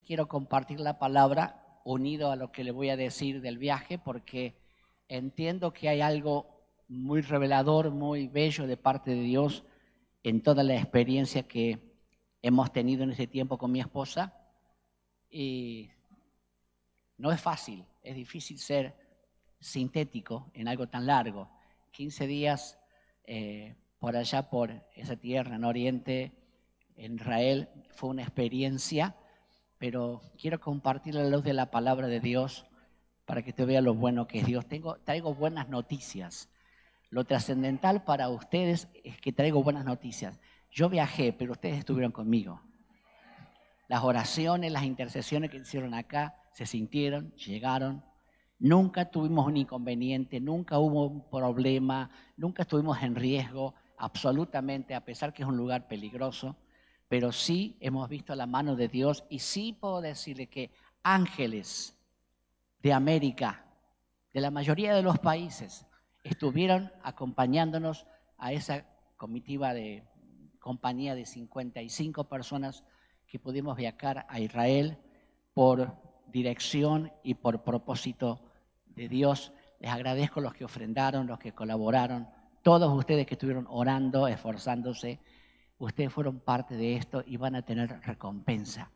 quiero compartir la palabra unido a lo que le voy a decir del viaje, porque entiendo que hay algo muy revelador, muy bello de parte de Dios en toda la experiencia que hemos tenido en ese tiempo con mi esposa. Y no es fácil, es difícil ser sintético en algo tan largo. 15 días por allá, por esa tierra en Oriente, en Israel, fue una experiencia, pero quiero compartir la luz de la palabra de Dios para que te vea lo bueno que es Dios. Traigo buenas noticias. Lo trascendental para ustedes es que traigo buenas noticias. Yo viajé, pero ustedes estuvieron conmigo. Las oraciones, las intercesiones que hicieron acá se sintieron, llegaron. Nunca tuvimos un inconveniente, nunca hubo un problema, nunca estuvimos en riesgo, absolutamente, a pesar que es un lugar peligroso. Pero sí hemos visto la mano de Dios y sí puedo decirle que ángeles de América, de la mayoría de los países, estuvieron acompañándonos a esa comitiva de compañía de 55 personas que pudimos viajar a Israel por dirección y por propósito de Dios. Les agradezco los que ofrendaron, los que colaboraron, todos ustedes que estuvieron orando, esforzándose. Ustedes fueron parte de esto y van a tener recompensa.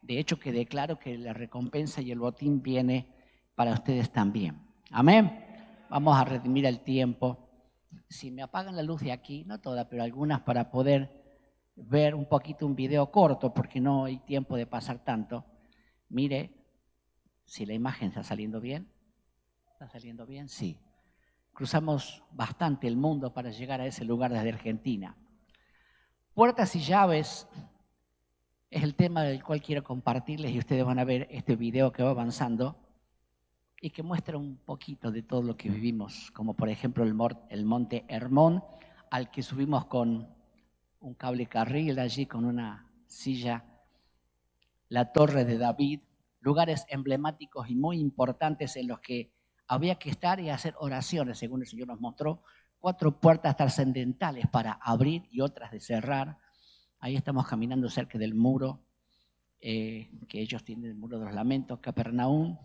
De hecho, que declaro que la recompensa y el botín viene para ustedes también. Amén. Vamos a redimir el tiempo. Si me apagan la luz de aquí, no toda, pero algunas, para poder ver un poquito un video corto, porque no hay tiempo de pasar tanto. Mire si la imagen está saliendo bien. ¿Está saliendo bien? Sí. Cruzamos bastante el mundo para llegar a ese lugar desde Argentina. Puertas y llaves es el tema del cual quiero compartirles y ustedes van a ver este video que va avanzando y que muestra un poquito de todo lo que vivimos, como por ejemplo el monte Hermón, al que subimos con un cable carril allí con una silla, la Torre de David, lugares emblemáticos y muy importantes en los que había que estar y hacer oraciones, según el Señor nos mostró. 4 puertas trascendentales para abrir y otras de cerrar. Ahí estamos caminando cerca del muro, que ellos tienen, el muro de los lamentos, Capernaum.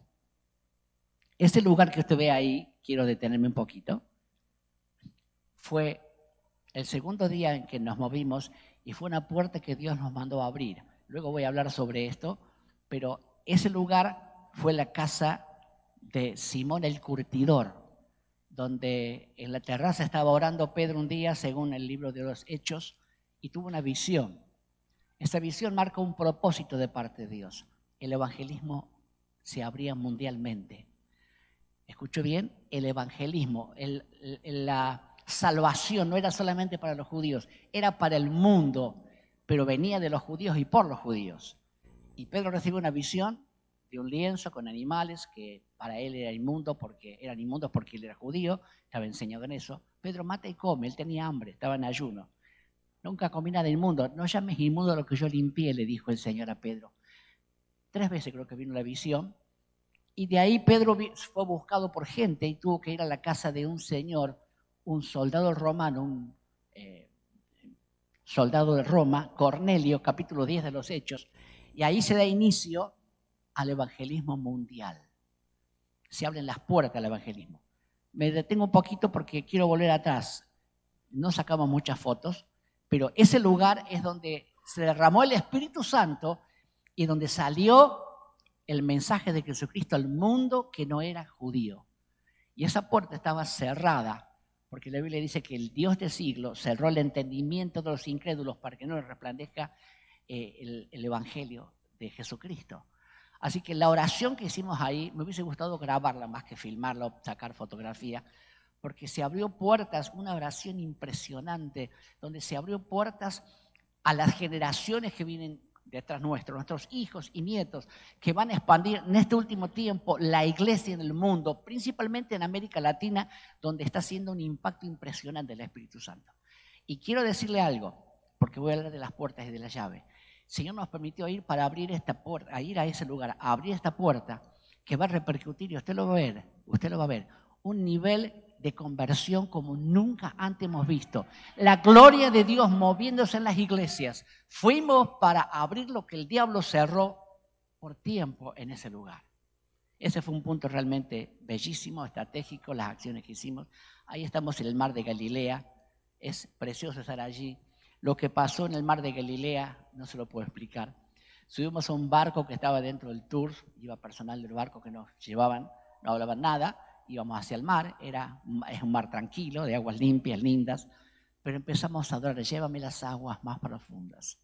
Ese lugar que usted ve ahí, quiero detenerme un poquito, fue el segundo día en que nos movimos y fue una puerta que Dios nos mandó a abrir. Luego voy a hablar sobre esto, pero ese lugar fue la casa de Simón el Curtidor, donde en la terraza estaba orando Pedro un día, según el libro de los Hechos, y tuvo una visión. Esa visión marca un propósito de parte de Dios. El evangelismo se abría mundialmente. ¿Escuchó bien? El evangelismo, la salvación no era solamente para los judíos, era para el mundo, pero venía de los judíos y por los judíos. Y Pedro recibe una visión de un lienzo con animales que para él eran inmundos porque él era judío, estaba enseñado en eso. Pedro mata y come, él tenía hambre, estaba en ayuno. Nunca comí nada inmundo, no llames inmundo a lo que yo limpié, le dijo el Señor a Pedro. 3 veces creo que vino la visión. Y de ahí Pedro fue buscado por gente y tuvo que ir a la casa de un señor, un soldado romano, un soldado de Roma, Cornelio, capítulo 10 de los Hechos. Y ahí se da inicio al evangelismo mundial. Se abren las puertas al evangelismo. Me detengo un poquito porque quiero volver atrás. No sacamos muchas fotos, pero ese lugar es donde se derramó el Espíritu Santo y donde salió el mensaje de Jesucristo al mundo que no era judío. Y esa puerta estaba cerrada, porque la Biblia dice que el Dios de siglo cerró el entendimiento de los incrédulos para que no les resplandezca el evangelio de Jesucristo. Así que la oración que hicimos ahí, me hubiese gustado grabarla más que filmarla o sacar fotografía, porque se abrió puertas, una oración impresionante, donde se abrió puertas a las generaciones que vienen detrás nuestro, nuestros hijos y nietos, que van a expandir en este último tiempo la iglesia en el mundo, principalmente en América Latina, donde está haciendo un impacto impresionante el Espíritu Santo. Y quiero decirle algo, porque voy a hablar de las puertas y de la llave. El Señor nos permitió ir para abrir esta puerta, a ir a ese lugar, a abrir esta puerta que va a repercutir, y usted lo va a ver, un nivel de conversión como nunca antes hemos visto. La gloria de Dios moviéndose en las iglesias. Fuimos para abrir lo que el diablo cerró por tiempo en ese lugar. Ese fue un punto realmente bellísimo, estratégico, las acciones que hicimos. Ahí estamos en el mar de Galilea, es precioso estar allí. Lo que pasó en el mar de Galilea no se lo puedo explicar. Subimos a un barco que estaba dentro del tour, iba personal del barco que nos llevaban, no hablaban nada, íbamos hacia el mar, es un mar tranquilo, de aguas limpias, lindas, pero empezamos a adorar, llévame las aguas más profundas.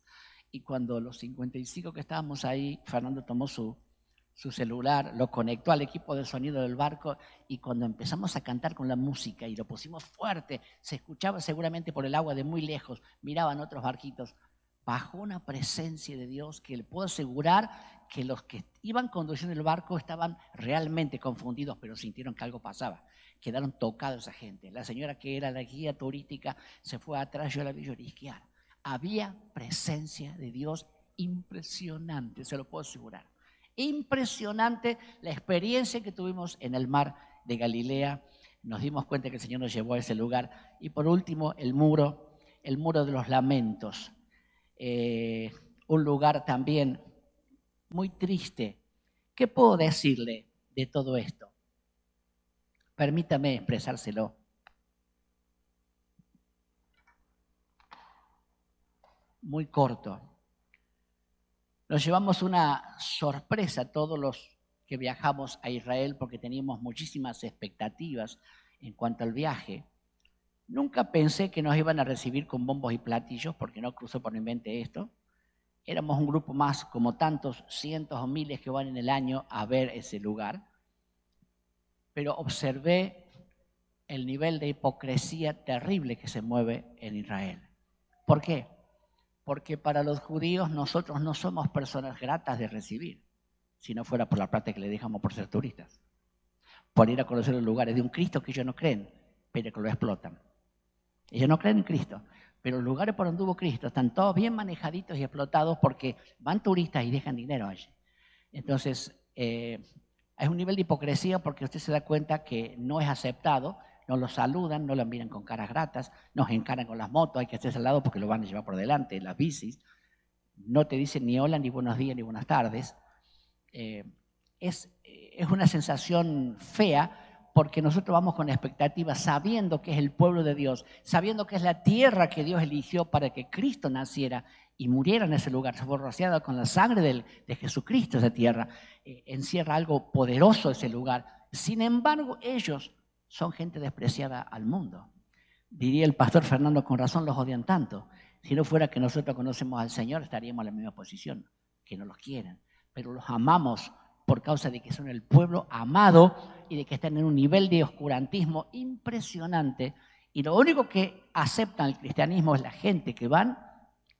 Y cuando los 55 que estábamos ahí, Fernando tomó su celular, lo conectó al equipo de sonido del barco y cuando empezamos a cantar con la música y lo pusimos fuerte, se escuchaba seguramente por el agua de muy lejos, miraban otros barquitos, bajó una presencia de Dios que le puedo asegurar que los que iban conduciendo el barco estaban realmente confundidos, pero sintieron que algo pasaba. Quedaron tocados esa gente. La señora que era la guía turística se fue atrás, yo la vi llorisquear. Había presencia de Dios impresionante, se lo puedo asegurar. Impresionante la experiencia que tuvimos en el mar de Galilea. Nos dimos cuenta que el Señor nos llevó a ese lugar. Y por último, el muro de los lamentos. Un lugar también muy triste. ¿Qué puedo decirle de todo esto? Permítame expresárselo. Muy corto. Nos llevamos una sorpresa todos los que viajamos a Israel porque teníamos muchísimas expectativas en cuanto al viaje. Nunca pensé que nos iban a recibir con bombos y platillos porque no cruzó por mi mente esto. Éramos un grupo más, como tantos cientos o miles que van en el año a ver ese lugar. Pero observé el nivel de hipocresía terrible que se mueve en Israel. ¿Por qué? Porque para los judíos nosotros no somos personas gratas de recibir, si no fuera por la plata que le dejamos por ser turistas, por ir a conocer los lugares de un Cristo que ellos no creen, pero que lo explotan. Ellos no creen en Cristo, pero los lugares por donde hubo Cristo están todos bien manejaditos y explotados porque van turistas y dejan dinero allí. Entonces, hay un nivel de hipocresía porque usted se da cuenta que no es aceptado. No los saludan, no los miran con caras gratas, nos encaran con las motos, hay que hacerse al lado porque lo van a llevar por delante, las bicis. No te dicen ni hola, ni buenos días, ni buenas tardes. Es una sensación fea porque nosotros vamos con expectativas sabiendo que es el pueblo de Dios, sabiendo que es la tierra que Dios eligió para que Cristo naciera y muriera en ese lugar. Se fue rociada con la sangre de Jesucristo esa tierra. Encierra algo poderoso ese lugar. Sin embargo, ellos son gente despreciada al mundo. Diría el pastor Fernando, con razón los odian tanto. Si no fuera que nosotros conocemos al Señor, estaríamos en la misma posición, que no los quieren. Pero los amamos por causa de que son el pueblo amado y de que están en un nivel de oscurantismo impresionante. Y lo único que aceptan el cristianismo es la gente que van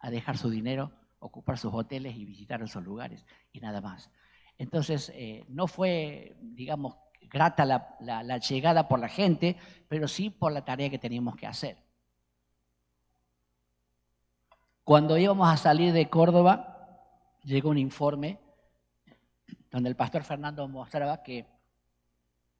a dejar su dinero, ocupar sus hoteles y visitar esos lugares y nada más. Entonces, no fue, digamos, grata la llegada por la gente, pero sí por la tarea que teníamos que hacer. Cuando íbamos a salir de Córdoba, llegó un informe donde el pastor Fernando mostraba que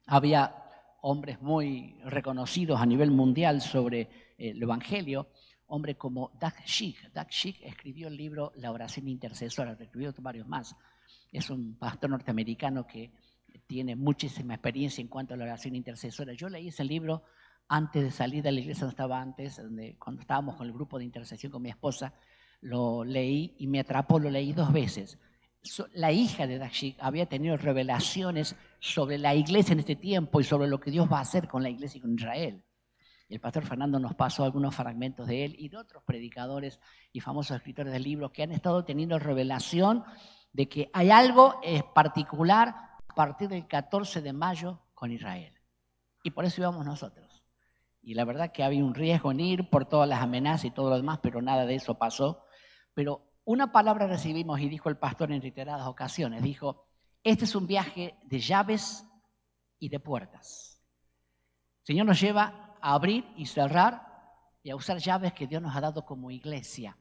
había hombres muy reconocidos a nivel mundial sobre el Evangelio, hombres como Doug Schick. Doug Schick escribió el libro La oración intercesora, escribió varios más. Es un pastor norteamericano que tiene muchísima experiencia en cuanto a la oración intercesora. Yo leí ese libro antes de salir de la iglesia donde estaba antes, cuando estábamos con el grupo de intercesión con mi esposa, lo leí y me atrapó, lo leí 2 veces. La hija de Doug Schick había tenido revelaciones sobre la iglesia en este tiempo y sobre lo que Dios va a hacer con la iglesia y con Israel. El pastor Fernando nos pasó algunos fragmentos de él y de otros predicadores y famosos escritores de libros que han estado teniendo revelación de que hay algo particular a partir del 14 de mayo con Israel. Y por eso íbamos nosotros. Y la verdad que había un riesgo en ir por todas las amenazas y todo lo demás, pero nada de eso pasó. Pero una palabra recibimos y dijo el pastor en reiteradas ocasiones, dijo, este es un viaje de llaves y de puertas. El Señor nos lleva a abrir y cerrar y a usar llaves que Dios nos ha dado como iglesia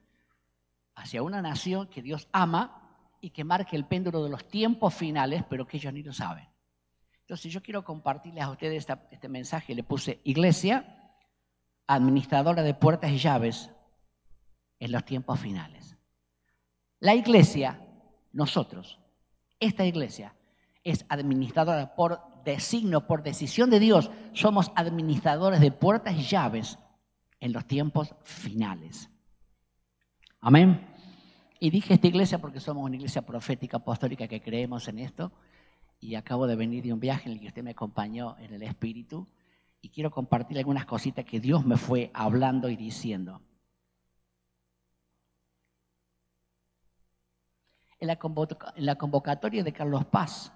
hacia una nación que Dios ama y que marque el péndulo de los tiempos finales, pero que ellos ni lo saben. Entonces yo quiero compartirles a ustedes este mensaje. Le puse iglesia, administradora de puertas y llaves en los tiempos finales. La iglesia, nosotros, Esta iglesia es administradora por designio, por decisión de Dios. Somos administradores de puertas y llaves en los tiempos finales. Amén. Y dije esta iglesia porque somos una iglesia profética, apostólica, que creemos en esto. Y acabo de venir de un viaje en el que usted me acompañó en el Espíritu. Y quiero compartir algunas cositas que Dios me fue hablando y diciendo. En la convocatoria de Carlos Paz,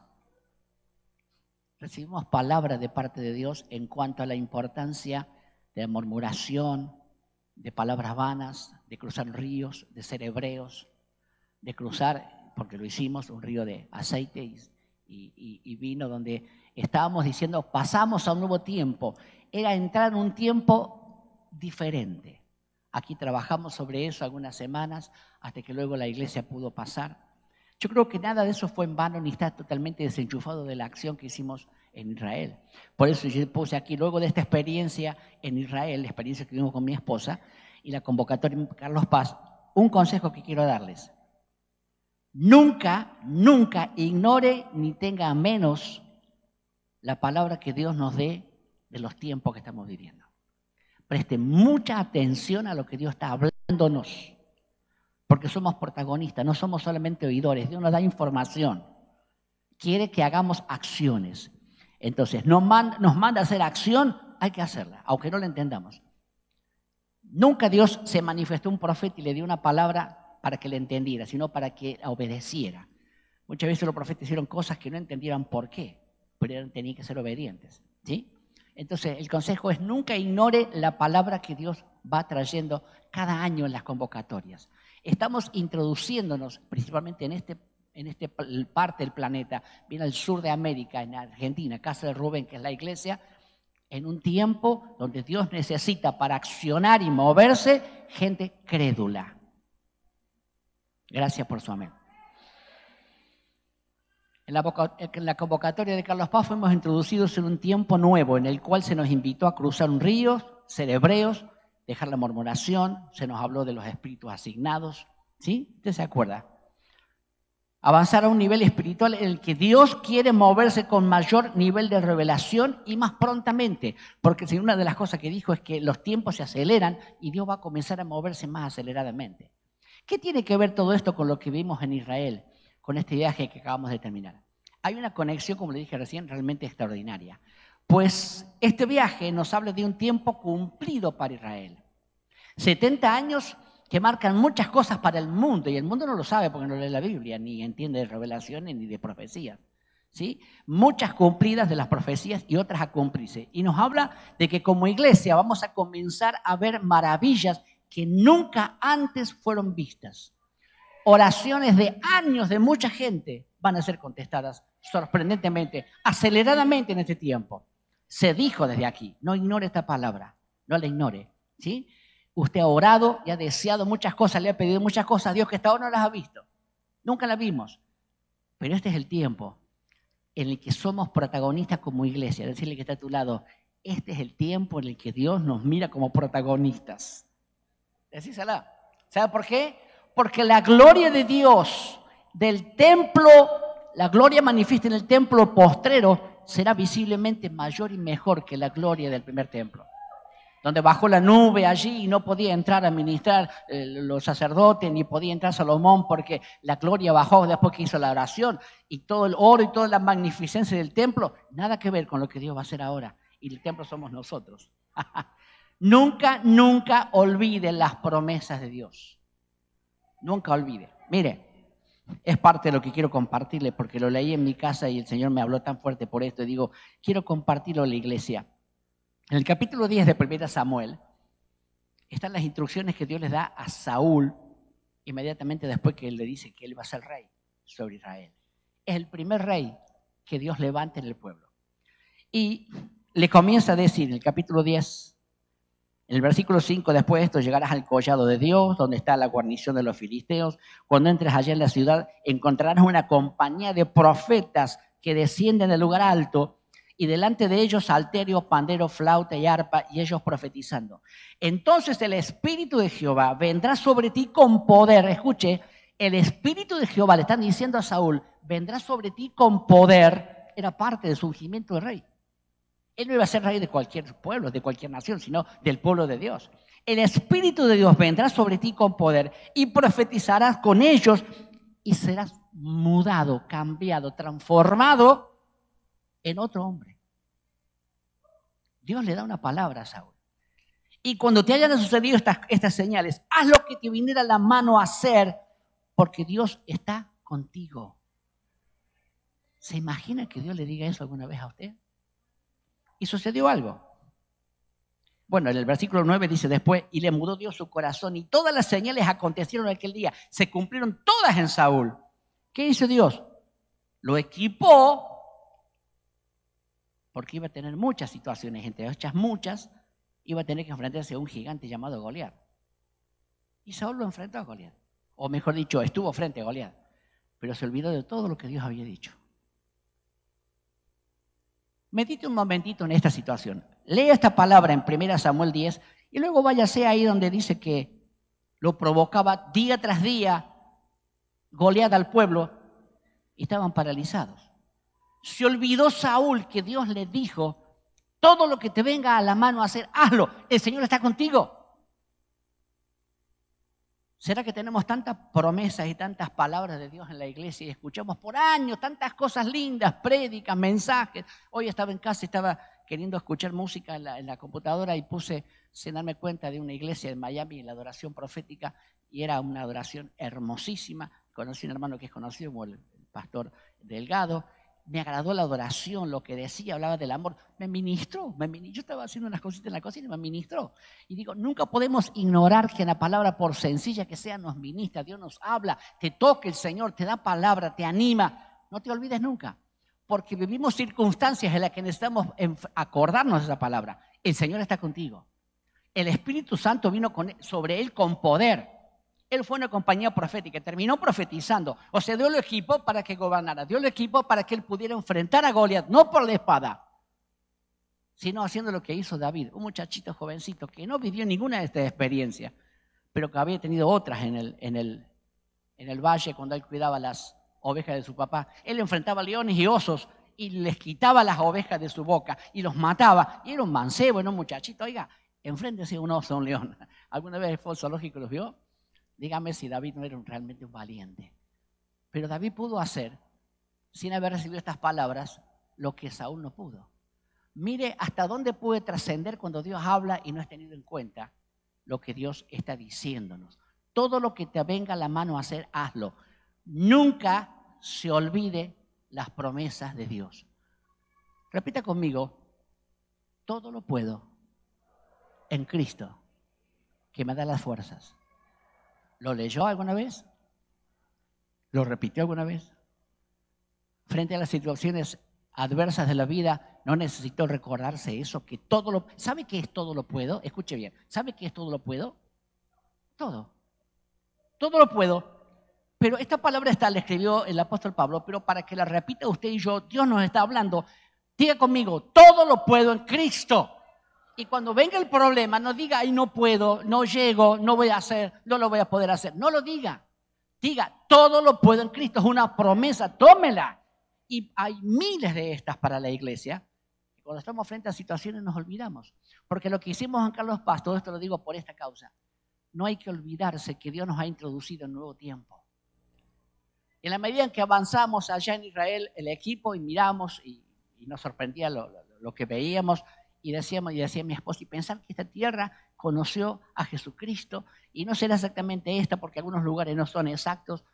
recibimos palabras de parte de Dios en cuanto a la importancia de la murmuración, de palabras vanas, de cruzar ríos, de ser hebreos, de cruzar, porque lo hicimos, un río de aceite y vino, donde estábamos diciendo, pasamos a un nuevo tiempo. Era entrar en un tiempo diferente. Aquí trabajamos sobre eso algunas semanas, hasta que luego la iglesia pudo pasar. Yo creo que nada de eso fue en vano, ni está totalmente desenchufado de la acción que hicimos en Israel. Por eso yo puse aquí, luego de esta experiencia en Israel, la experiencia que tuvimos con mi esposa, y la convocatoria de Carlos Paz, un consejo que quiero darles. Nunca, nunca ignore ni tenga menos la palabra que Dios nos dé de los tiempos que estamos viviendo. Preste mucha atención a lo que Dios está hablándonos, porque somos protagonistas, no somos solamente oidores. Dios nos da información, quiere que hagamos acciones. Entonces, nos manda a hacer acción, hay que hacerla, aunque no la entendamos. Nunca Dios se manifestó a un profeta y le dio una palabra para que le entendiera, sino para que la obedeciera. Muchas veces los profetas hicieron cosas que no entendieran por qué, pero tenían que ser obedientes, ¿sí? Entonces, el consejo es nunca ignore la palabra que Dios va trayendo cada año en las convocatorias. Estamos introduciéndonos, principalmente en esta parte del planeta, bien al sur de América, en Argentina, Casa de Rubén, que es la iglesia, en un tiempo donde Dios necesita para accionar y moverse gente crédula. Gracias por su amén. En la convocatoria de Carlos Paz fuimos introducidos en un tiempo nuevo en el cual se nos invitó a cruzar un río, ser hebreos, dejar la murmuración, se nos habló de los espíritus asignados, ¿sí? ¿Usted se acuerda? Avanzar a un nivel espiritual en el que Dios quiere moverse con mayor nivel de revelación y más prontamente, porque si una de las cosas que dijo es que los tiempos se aceleran y Dios va a comenzar a moverse más aceleradamente. ¿Qué tiene que ver todo esto con lo que vimos en Israel, con este viaje que acabamos de terminar? Hay una conexión, como le dije recién, realmente extraordinaria. Pues este viaje nos habla de un tiempo cumplido para Israel. 70 años que marcan muchas cosas para el mundo, y el mundo no lo sabe porque no lee la Biblia, ni entiende de revelaciones ni de profecías, ¿sí? Muchas cumplidas de las profecías y otras a cumplirse. Y nos habla de que como iglesia vamos a comenzar a ver maravillas que nunca antes fueron vistas. Oraciones de años de mucha gente van a ser contestadas sorprendentemente, aceleradamente en este tiempo. Se dijo desde aquí, no ignore esta palabra, no la ignore, ¿sí? Usted ha orado y ha deseado muchas cosas, le ha pedido muchas cosas a Dios que hasta ahora no las ha visto. Nunca las vimos. Pero este es el tiempo en el que somos protagonistas como iglesia. Decirle que está a tu lado, este es el tiempo en el que Dios nos mira como protagonistas. Decísela. ¿Sabe por qué? Porque la gloria de Dios del templo, la gloria manifiesta en el templo postrero, será visiblemente mayor y mejor que la gloria del primer templo. Donde bajó la nube allí y no podía entrar a ministrar los sacerdotes, ni podía entrar Salomón porque la gloria bajó después que hizo la oración. Y todo el oro y toda la magnificencia del templo, nada que ver con lo que Dios va a hacer ahora. Y el templo somos nosotros. Nunca, nunca olvide las promesas de Dios. Nunca olvide. Mire, es parte de lo que quiero compartirle porque lo leí en mi casa y el Señor me habló tan fuerte por esto. Y digo, quiero compartirlo a la iglesia. En el capítulo 10 de 1 Samuel están las instrucciones que Dios les da a Saúl inmediatamente después que él le dice que él va a ser rey sobre Israel. Es el primer rey que Dios levanta en el pueblo. Y le comienza a decir en el capítulo 10, en el versículo 5, después de esto llegarás al collado de Dios, donde está la guarnición de los filisteos. Cuando entres allá en la ciudad encontrarás una compañía de profetas que descienden del lugar alto, y delante de ellos salterio, pandero, flauta y arpa, y ellos profetizando. Entonces el Espíritu de Jehová vendrá sobre ti con poder, escuche, el Espíritu de Jehová, le están diciendo a Saúl, vendrá sobre ti con poder, era parte del surgimiento del rey. Él no iba a ser rey de cualquier pueblo, de cualquier nación, sino del pueblo de Dios. El Espíritu de Dios vendrá sobre ti con poder y profetizarás con ellos y serás mudado, cambiado, transformado en otro hombre. Dios le da una palabra a Saúl. Y cuando te hayan sucedido estas señales, haz lo que te viniera a la mano a hacer, porque Dios está contigo. ¿Se imagina que Dios le diga eso alguna vez a usted? Y sucedió algo. Bueno, en el versículo 9 dice después, y le mudó Dios su corazón, y todas las señales acontecieron aquel día, se cumplieron todas en Saúl. ¿Qué hizo Dios? Lo equipó, porque iba a tener muchas situaciones, entre ellas muchas, iba a tener que enfrentarse a un gigante llamado Goliat. Y Saúl lo enfrentó a Goliat, o mejor dicho, estuvo frente a Goliat, pero se olvidó de todo lo que Dios había dicho. Medite un momentito en esta situación. Lea esta palabra en 1 Samuel 10 y luego váyase ahí donde dice que lo provocaba día tras día Goliat al pueblo y estaban paralizados. Se olvidó Saúl que Dios le dijo, todo lo que te venga a la mano a hacer, hazlo, el Señor está contigo. ¿Será que tenemos tantas promesas y tantas palabras de Dios en la iglesia y escuchamos por años tantas cosas lindas, prédicas, mensajes? Hoy estaba en casa y estaba queriendo escuchar música en la computadora y puse, sin darme cuenta, de una iglesia en Miami, la adoración profética, y era una adoración hermosísima. Conocí a un hermano que es conocido como el pastor Delgado. Me agradó la adoración, lo que decía, hablaba del amor. Me ministró. Yo estaba haciendo unas cositas en la cocina y me ministró. Y digo, nunca podemos ignorar que la palabra, por sencilla que sea, nos ministra. Dios nos habla, te toca el Señor, te da palabra, te anima. No te olvides nunca, porque vivimos circunstancias en las que necesitamos acordarnos de esa palabra. El Señor está contigo. El Espíritu Santo vino sobre él con poder. Él fue una compañía profética, terminó profetizando. O sea, Dios lo equipó para que gobernara. Dios lo equipó para que él pudiera enfrentar a Goliat, no por la espada, sino haciendo lo que hizo David, un muchachito jovencito que no vivió ninguna de estas experiencias, pero que había tenido otras en el valle cuando él cuidaba las ovejas de su papá. Él enfrentaba leones y osos y les quitaba las ovejas de su boca y los mataba. Y era un mancebo, era un muchachito. Oiga, enfréntese a un oso, a un león. ¿Alguna vez fue al zoológico y los vio? Dígame si David no era realmente un valiente. Pero David pudo hacer, sin haber recibido estas palabras, lo que Saúl no pudo. Mire hasta dónde puede trascender cuando Dios habla y no es tenido en cuenta lo que Dios está diciéndonos. Todo lo que te venga a la mano a hacer, hazlo. Nunca se olvide las promesas de Dios. Repita conmigo, todo lo puedo en Cristo, que me da las fuerzas. ¿Lo leyó alguna vez? ¿Lo repitió alguna vez? Frente a las situaciones adversas de la vida, no necesito recordarse eso, que todo lo... ¿Sabe qué es todo lo puedo? Escuche bien. ¿Sabe qué es todo lo puedo? Todo. Todo lo puedo. Pero esta palabra la escribió el apóstol Pablo, pero para que la repita usted y yo, Dios nos está hablando. Diga conmigo, todo lo puedo en Cristo. Y cuando venga el problema, no diga, ay, no puedo, no llego, no voy a hacer, no lo voy a poder hacer. No lo diga. Diga, todo lo puedo en Cristo. Es una promesa, tómela. Y hay miles de estas para la iglesia. Y cuando estamos frente a situaciones nos olvidamos. Porque lo que hicimos en Carlos Paz, todo esto lo digo por esta causa. No hay que olvidarse que Dios nos ha introducido en un nuevo tiempo. En la medida en que avanzamos allá en Israel, el equipo, y miramos, y nos sorprendía lo que veíamos, y decía mi esposa, y pensar que esta tierra conoció a Jesucristo, y no será exactamente esta, porque algunos lugares no son exactos,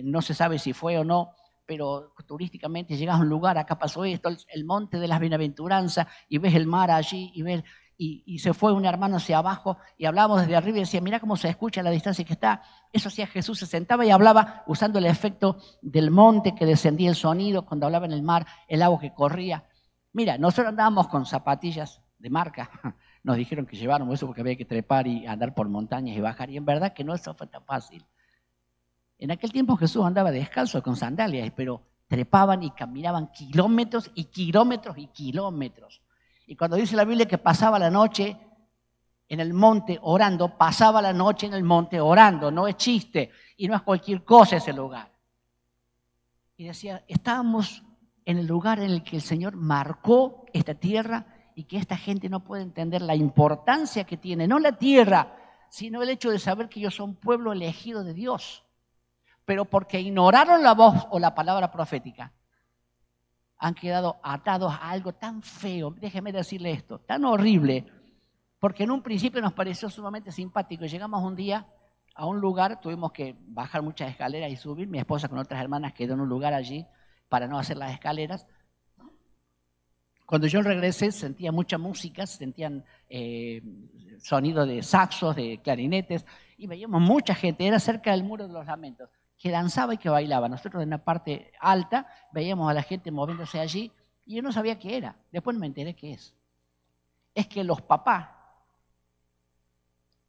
no se sabe si fue o no, pero turísticamente llegas a un lugar, acá pasó esto, el monte de las bienaventuranzas, y ves el mar allí, y se fue un hermano hacia abajo, y hablábamos desde arriba, y decía, mira cómo se escucha a la distancia que está. Eso hacía Jesús, se sentaba y hablaba usando el efecto del monte que descendía el sonido, cuando hablaba en el mar, el agua que corría. Mira, nosotros andábamos con zapatillas de marca, nos dijeron que lleváramos eso porque había que trepar y andar por montañas y bajar, y en verdad que no, eso fue tan fácil. En aquel tiempo Jesús andaba descalzo con sandalias, pero trepaban y caminaban kilómetros y kilómetros y kilómetros. Y cuando dice la Biblia que pasaba la noche, en el monte orando, pasaba la noche en el monte orando, no es chiste y no es cualquier cosa ese lugar. Y decía, estábamos en el lugar en el que el Señor marcó esta tierra y que esta gente no puede entender la importancia que tiene, no la tierra, sino el hecho de saber que ellos son pueblo elegido de Dios. Pero porque ignoraron la voz o la palabra profética, han quedado atados a algo tan feo, déjeme decirle esto, tan horrible, porque en un principio nos pareció sumamente simpático. Llegamos un día a un lugar, tuvimos que bajar muchas escaleras y subir, mi esposa con otras hermanas quedó en un lugar allí para no hacer las escaleras. Cuando yo regresé sentía mucha música, sentían sonido de saxos, de clarinetes, y veíamos mucha gente, era cerca del Muro de los Lamentos, que danzaba y que bailaba. Nosotros en la parte alta veíamos a la gente moviéndose allí y yo no sabía qué era. Después me enteré qué es. Es que los papás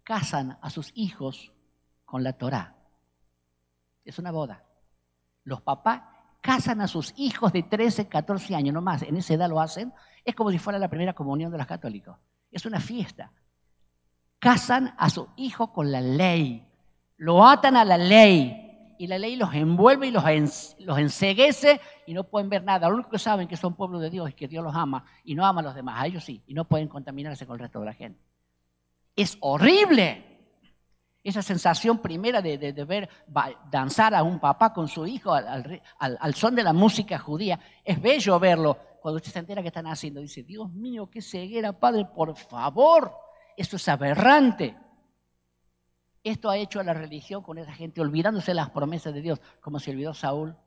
casan a sus hijos con la Torá. Es una boda. Los papás casan a sus hijos de 13, 14 años, no más. En esa edad lo hacen. Es como si fuera la primera comunión de los católicos. Es una fiesta. Casan a sus hijos con la ley. Lo atan a la ley. Y la ley los envuelve y los enceguece y no pueden ver nada. Lo único que saben que son pueblo de Dios es que Dios los ama y no ama a los demás. A ellos sí. Y no pueden contaminarse con el resto de la gente. Es horrible. Esa sensación primera de ver danzar a un papá con su hijo al son de la música judía. Es bello verlo. Cuando usted se entera que están haciendo, dice, Dios mío, qué ceguera, Padre, por favor. Esto es aberrante. Esto ha hecho a la religión con esa gente, olvidándose de las promesas de Dios, como se olvidó Saúl,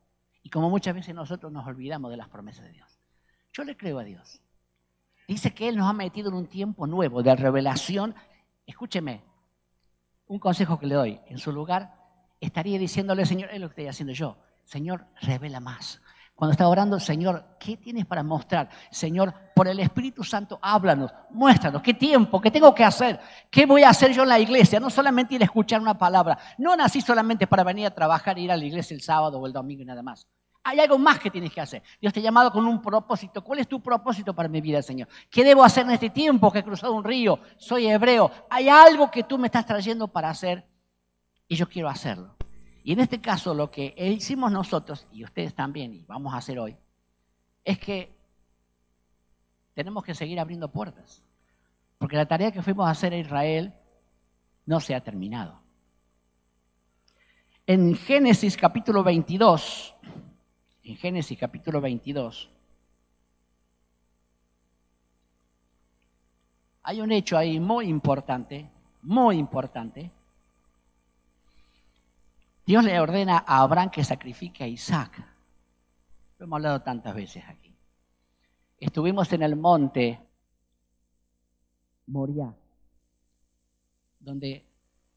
y como muchas veces nosotros nos olvidamos de las promesas de Dios. Yo le creo a Dios. Dice que Él nos ha metido en un tiempo nuevo de revelación. Escúcheme, un consejo que le doy. En su lugar, estaría diciéndole, Señor, es lo que estoy haciendo yo. Señor, revela más. Cuando está orando, Señor, ¿qué tienes para mostrar? Señor, por el Espíritu Santo, háblanos, muéstranos, ¿qué tiempo? ¿Qué tengo que hacer? ¿Qué voy a hacer yo en la iglesia? No solamente ir a escuchar una palabra. No nací solamente para venir a trabajar e ir a la iglesia el sábado o el domingo y nada más. Hay algo más que tienes que hacer. Dios te ha llamado con un propósito. ¿Cuál es tu propósito para mi vida, Señor? ¿Qué debo hacer en este tiempo que he cruzado un río? Soy hebreo. Hay algo que tú me estás trayendo para hacer y yo quiero hacerlo. Y en este caso lo que hicimos nosotros, y ustedes también, y vamos a hacer hoy, es que tenemos que seguir abriendo puertas. Porque la tarea que fuimos a hacer a Israel no se ha terminado. En Génesis capítulo 22, hay un hecho ahí muy importante, muy importante. Dios le ordena a Abraham que sacrifique a Isaac. Lo hemos hablado tantas veces aquí. Estuvimos en el monte Moriah, donde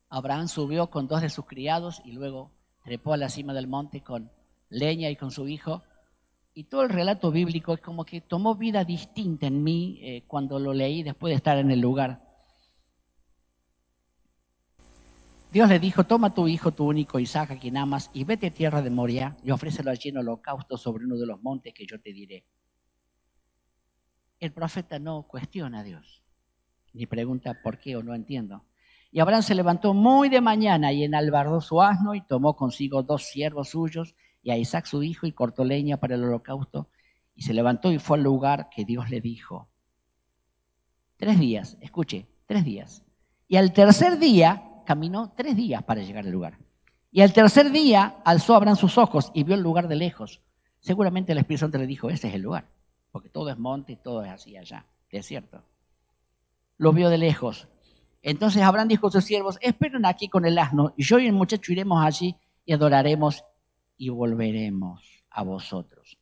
Abraham subió con 2 de sus criados y luego trepó a la cima del monte con leña y con su hijo. Y todo el relato bíblico es como que tomó vida distinta en mí cuando lo leí después de estar en el lugar. Dios le dijo, toma tu hijo, tu único Isaac, a quien amas, y vete a tierra de Moriah y ofrécelo allí en holocausto sobre uno de los montes que yo te diré. El profeta no cuestiona a Dios, ni pregunta por qué o no entiendo. Y Abraham se levantó muy de mañana y enalbardó su asno y tomó consigo 2 siervos suyos y a Isaac su hijo y cortó leña para el holocausto y se levantó y fue al lugar que Dios le dijo. 3 días, escuche, 3 días. Y al tercer día caminó 3 días para llegar al lugar. Y al tercer día alzó Abraham sus ojos y vio el lugar de lejos. Seguramente el Espíritu Santo le dijo, ese es el lugar, porque todo es monte y todo es así allá, desierto. Lo vio de lejos. Entonces Abraham dijo a sus siervos, esperen aquí con el asno, y yo y el muchacho iremos allí y adoraremos y volveremos a vosotros.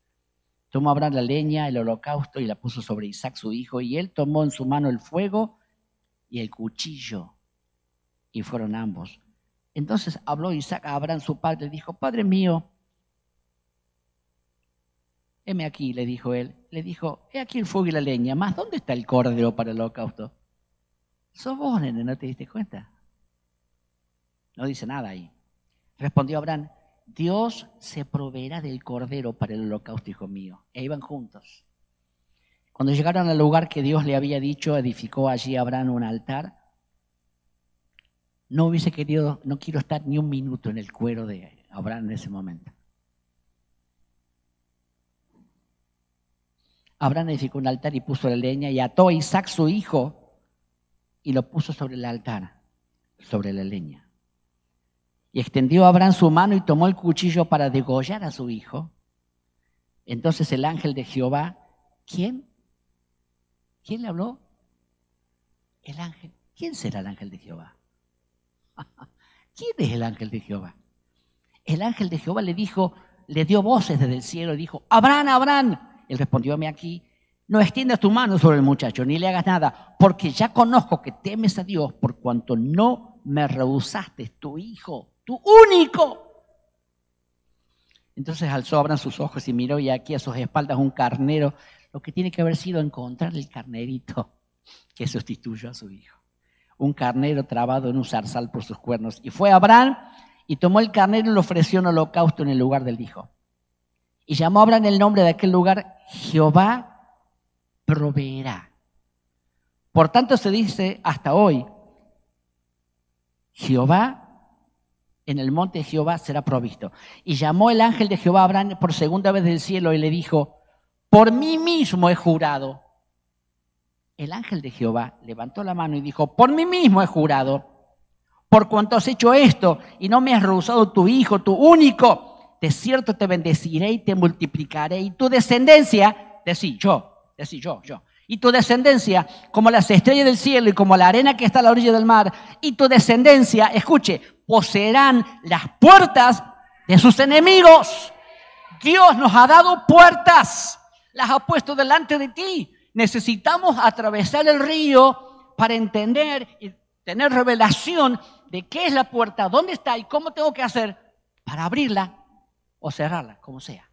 Tomó Abraham la leña, el holocausto, y la puso sobre Isaac su hijo, y él tomó en su mano el fuego y el cuchillo, y fueron ambos. Entonces habló Isaac a Abraham su padre, le dijo, Padre mío, heme aquí, le dijo él. Le dijo, he aquí el fuego y la leña, mas ¿dónde está el cordero para el holocausto? Sos vos, nene, ¿no te diste cuenta? No dice nada ahí. Respondió Abraham, Dios se proveerá del cordero para el holocausto, hijo mío. E iban juntos. Cuando llegaron al lugar que Dios le había dicho, edificó allí Abraham un altar no hubiese querido, no quiero estar ni un minuto en el cuero de Abraham en ese momento. Abraham edificó un altar y puso la leña y ató a Isaac su hijo y lo puso sobre el altar, sobre la leña. Y extendió a Abraham su mano y tomó el cuchillo para degollar a su hijo. Entonces el ángel de Jehová, ¿quién? ¿Quién le habló? El ángel. ¿Quién será el ángel de Jehová? ¿Quién es el ángel de Jehová? El ángel de Jehová le dijo, le dio voces desde el cielo y dijo, Abraham, Abraham. Él respondió, heme aquí, no extiendas tu mano sobre el muchacho, ni le hagas nada, porque ya conozco que temes a Dios por cuanto no me rehusaste tu hijo, tu único. Entonces alzó Abraham sus ojos y miró, y aquí a sus espaldas un carnero, lo que tiene que haber sido encontrar el carnerito que sustituyó a su hijo. Un carnero trabado en un zarzal por sus cuernos. Y fue Abraham y tomó el carnero y lo ofreció en holocausto en el lugar del hijo. Y llamó a Abraham el nombre de aquel lugar, Jehová proveerá. Por tanto se dice hasta hoy, Jehová, en el monte de Jehová será provisto. Y llamó el ángel de Jehová a Abraham por segunda vez del cielo y le dijo, por mí mismo he jurado. El ángel de Jehová levantó la mano y dijo, por mí mismo he jurado, por cuanto has hecho esto y no me has rehusado tu hijo, tu único. De cierto te bendeciré y te multiplicaré, y tu descendencia, yo, y tu descendencia como las estrellas del cielo y como la arena que está a la orilla del mar, y tu descendencia, escuche, poseerán las puertas de sus enemigos. Dios nos ha dado puertas, las ha puesto delante de ti. Necesitamos atravesar el río para entender y tener revelación de qué es la puerta, dónde está y cómo tengo que hacer para abrirla o cerrarla, como sea.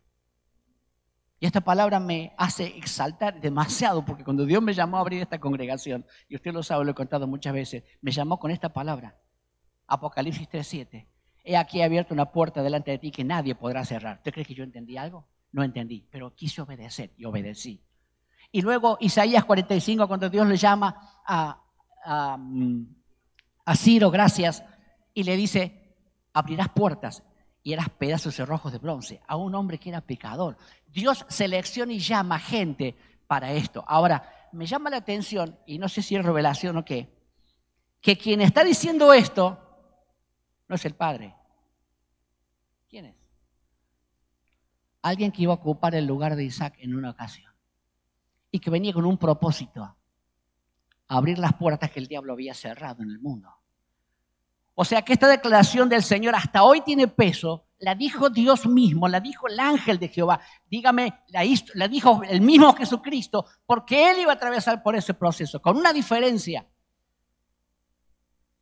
Y esta palabra me hace exaltar demasiado, porque cuando Dios me llamó a abrir esta congregación, y usted lo sabe, lo he contado muchas veces, me llamó con esta palabra, Apocalipsis 3:7. He aquí abierto una puerta delante de ti que nadie podrá cerrar. ¿Usted cree que yo entendí algo? No entendí, pero quise obedecer y obedecí. Y luego Isaías 45, cuando Dios le llama a Ciro, gracias, y le dice, abrirás puertas y eras pedazos cerrojos de bronce, a un hombre que era pecador. Dios selecciona y llama gente para esto. Ahora, me llama la atención, y no sé si es revelación o qué, que quien está diciendo esto no es el Padre. ¿Quién es? Alguien que iba a ocupar el lugar de Isaac en una ocasión y que venía con un propósito, abrir las puertas que el diablo había cerrado en el mundo. O sea que esta declaración del Señor hasta hoy tiene peso, la dijo Dios mismo, la dijo el ángel de Jehová, dígame, la dijo el mismo Jesucristo, porque Él iba a atravesar por ese proceso, con una diferencia,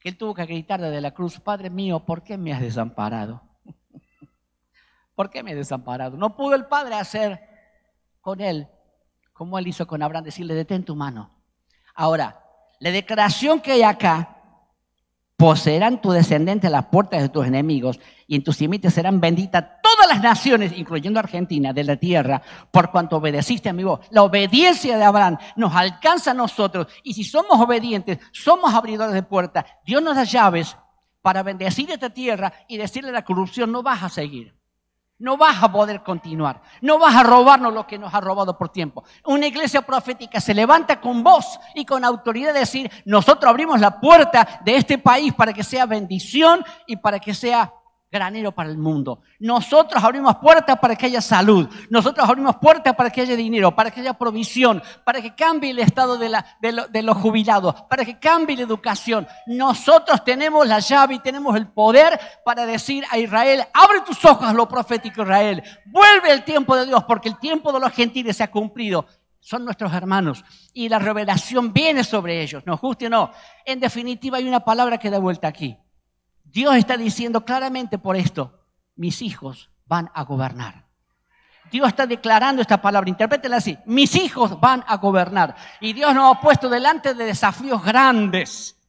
que Él tuvo que gritar desde la cruz, Padre mío, ¿por qué me has desamparado? ¿Por qué me has desamparado? No pudo el Padre hacer con Él, como Él hizo con Abraham, decirle, detén tu mano. Ahora, la declaración que hay acá, poseerán tu descendiente las puertas de tus enemigos y en tus simientes serán benditas todas las naciones, incluyendo Argentina, de la tierra, por cuanto obedeciste a mi voz. La obediencia de Abraham nos alcanza a nosotros y si somos obedientes, somos abridores de puertas. Dios nos da llaves para bendecir esta tierra y decirle a la corrupción, no vas a seguir. No vas a poder continuar, no vas a robarnos lo que nos ha robado por tiempo. Una iglesia profética se levanta con voz y con autoridad de decir, nosotros abrimos la puerta de este país para que sea bendición y para que sea granero para el mundo. Nosotros abrimos puertas para que haya salud, nosotros abrimos puertas para que haya dinero, para que haya provisión, para que cambie el estado de los jubilados, para que cambie la educación. Nosotros tenemos la llave y tenemos el poder para decir a Israel, abre tus ojos a lo profético Israel, vuelve el tiempo de Dios porque el tiempo de los gentiles se ha cumplido. Son nuestros hermanos y la revelación viene sobre ellos, nos guste o no. En definitiva hay una palabra que da vuelta aquí. Dios está diciendo claramente por esto, mis hijos van a gobernar. Dios está declarando esta palabra, interprétela así, mis hijos van a gobernar. Y Dios nos ha puesto delante de desafíos grandes,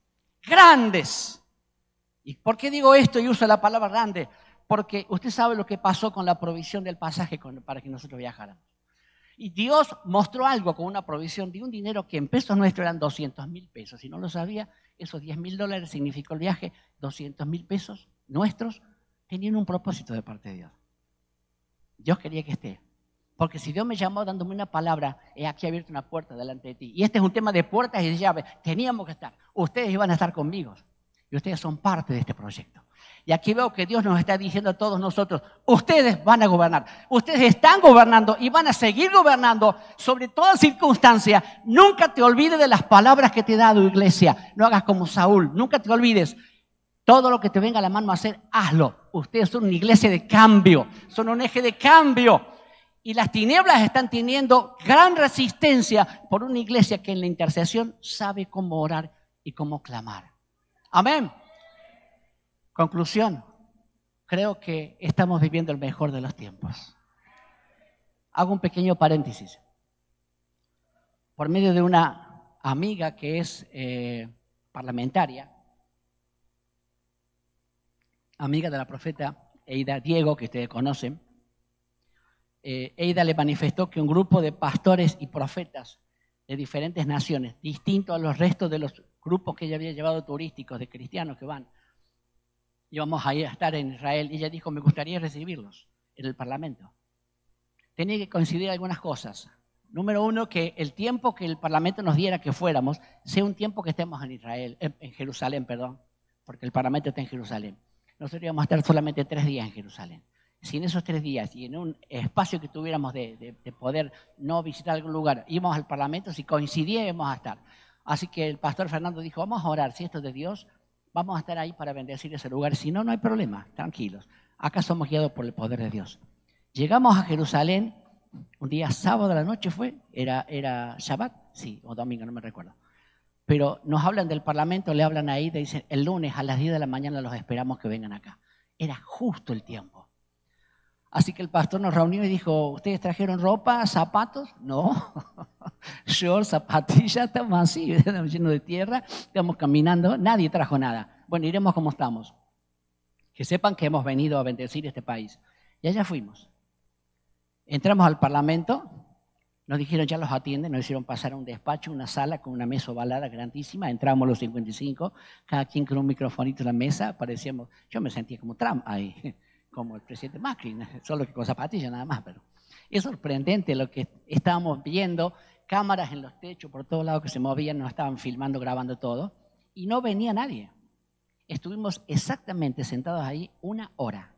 grandes. ¿Y por qué digo esto y uso la palabra grande? Porque usted sabe lo que pasó con la provisión del pasaje para que nosotros viajáramos. Y Dios mostró algo con una provisión de un dinero que en pesos nuestros eran 200.000 pesos. Si no lo sabía, Esos $10.000 significó el viaje, 200.000 pesos nuestros, tenían un propósito de parte de Dios. Dios quería que esté. Porque si Dios me llamó dándome una palabra, he aquí abierto una puerta delante de ti. Y este es un tema de puertas y de llaves. Teníamos que estar. Ustedes iban a estar conmigo. Y ustedes son parte de este proyecto. Y aquí veo que Dios nos está diciendo a todos nosotros, ustedes van a gobernar. Ustedes están gobernando y van a seguir gobernando sobre toda circunstancia. Nunca te olvides de las palabras que te he dado, iglesia. No hagas como Saúl. Nunca te olvides. Todo lo que te venga a la mano a hacer, hazlo. Ustedes son una iglesia de cambio. Son un eje de cambio. Y las tinieblas están teniendo gran resistencia por una iglesia que en la intercesión sabe cómo orar y cómo clamar. Amén. Conclusión. Creo que estamos viviendo el mejor de los tiempos. Hago un pequeño paréntesis. Por medio de una amiga que es parlamentaria, amiga de la profeta Eida Diego, que ustedes conocen, Eida le manifestó que un grupo de pastores y profetas de diferentes naciones, distinto a los restos de los grupos que ella había llevado turísticos, de cristianos que van, íbamos a ir a estar en Israel, y ella dijo, me gustaría recibirlos en el Parlamento. Tenía que coincidir algunas cosas. Número uno, que el tiempo que el Parlamento nos diera que fuéramos, sea un tiempo que estemos en Israel, en Jerusalén, perdón, porque el Parlamento está en Jerusalén. Nosotros íbamos a estar solamente 3 días en Jerusalén. Si en esos 3 días y en un espacio que tuviéramos de poder no visitar algún lugar, íbamos al Parlamento, si coincidía íbamos a estar. Así que el pastor Fernando dijo, vamos a orar, si esto es de Dios, vamos a estar ahí para bendecir ese lugar. Si no, no hay problema, tranquilos. Acá somos guiados por el poder de Dios. Llegamos a Jerusalén, un día sábado a la noche fue, era Shabbat, sí, o domingo, no me recuerdo. Pero nos hablan del Parlamento, le hablan ahí, te dicen, el lunes a las 10 de la mañana los esperamos que vengan acá. Era justo el tiempo. Así que el pastor nos reunió y dijo, ¿ustedes trajeron ropa, zapatos? No, shorts, zapatillas, estamos así, estamos llenos de tierra, estamos caminando, nadie trajo nada. Bueno, iremos como estamos. Que sepan que hemos venido a bendecir este país. Y allá fuimos. Entramos al Parlamento, nos dijeron ya los atienden, nos hicieron pasar a un despacho, una sala con una mesa ovalada grandísima, entramos los 55, cada quien con un microfonito en la mesa, parecíamos, yo me sentía como Trump ahí, como el presidente Macri, solo que con zapatillas nada más, pero es sorprendente lo que estábamos viendo, cámaras en los techos por todos lados que se movían, nos estaban filmando, grabando todo, y no venía nadie. Estuvimos exactamente sentados ahí 1 hora.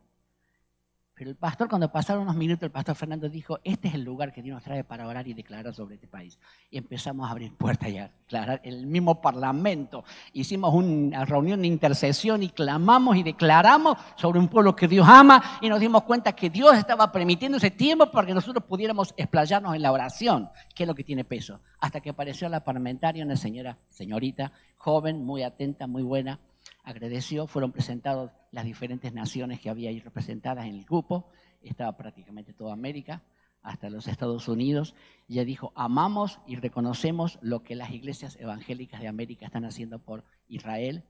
Pero el pastor, cuando pasaron unos minutos, el pastor Fernando dijo, este es el lugar que Dios nos trae para orar y declarar sobre este país. Y empezamos a abrir puertas y a declarar en el mismo parlamento. Hicimos una reunión de intercesión y clamamos y declaramos sobre un pueblo que Dios ama y nos dimos cuenta que Dios estaba permitiendo ese tiempo para que nosotros pudiéramos explayarnos en la oración, que es lo que tiene peso. Hasta que apareció la parlamentaria, una señorita, joven, muy atenta, muy buena. Agradeció, fueron presentados las diferentes naciones que había ahí representadas en el grupo, estaba prácticamente toda América, hasta los Estados Unidos, y ella dijo, amamos y reconocemos lo que las iglesias evangélicas de América están haciendo por Israel.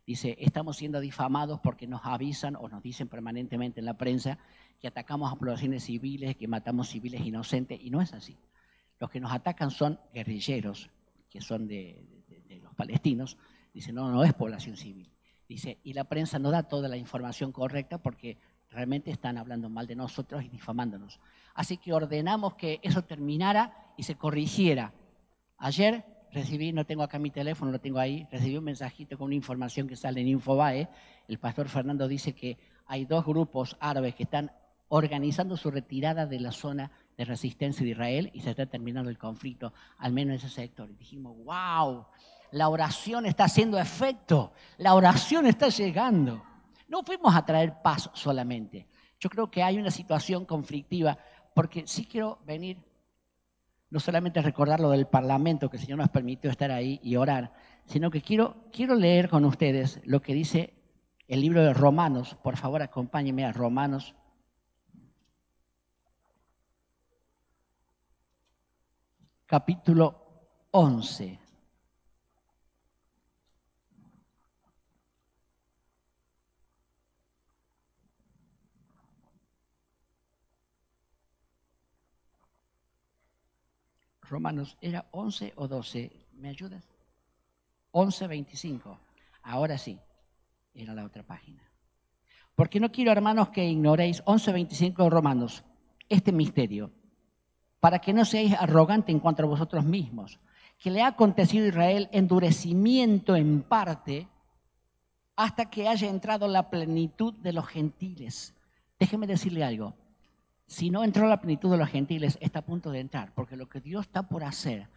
Dice, estamos siendo difamados porque nos avisan o nos dicen permanentemente en la prensa que atacamos a poblaciones civiles, que matamos civiles inocentes, y no es así. Los que nos atacan son guerrilleros, que son de los palestinos. Dice, no es población civil. Dice, y la prensa no da toda la información correcta porque realmente están hablando mal de nosotros y difamándonos. Así que ordenamos que eso terminara y se corrigiera. Ayer recibí, no tengo acá mi teléfono, lo tengo ahí, recibí un mensajito con una información que sale en Infobae. El pastor Fernando dice que hay 2 grupos árabes que están organizando su retirada de la zona de resistencia de Israel y se está terminando el conflicto, al menos en ese sector. Y dijimos, wow. La oración está haciendo efecto, la oración está llegando. No fuimos a traer paz solamente. Yo creo que hay una situación conflictiva, porque sí quiero venir, no solamente a recordar lo del Parlamento, que el Señor nos permitió estar ahí y orar, sino que quiero leer con ustedes lo que dice el libro de Romanos. Por favor, acompáñenme a Romanos. Capítulo 11. Romanos, ¿era 11 o 12? ¿Me ayudas? 11:25. Ahora sí, era la otra página. Porque no quiero, hermanos, que ignoréis, 11:25 de Romanos, este misterio, para que no seáis arrogantes en cuanto a vosotros mismos, que le ha acontecido a Israel endurecimiento en parte hasta que haya entrado la plenitud de los gentiles. Déjeme decirle algo. Si no entró la plenitud de los gentiles, está a punto de entrar, porque lo que Dios está por hacer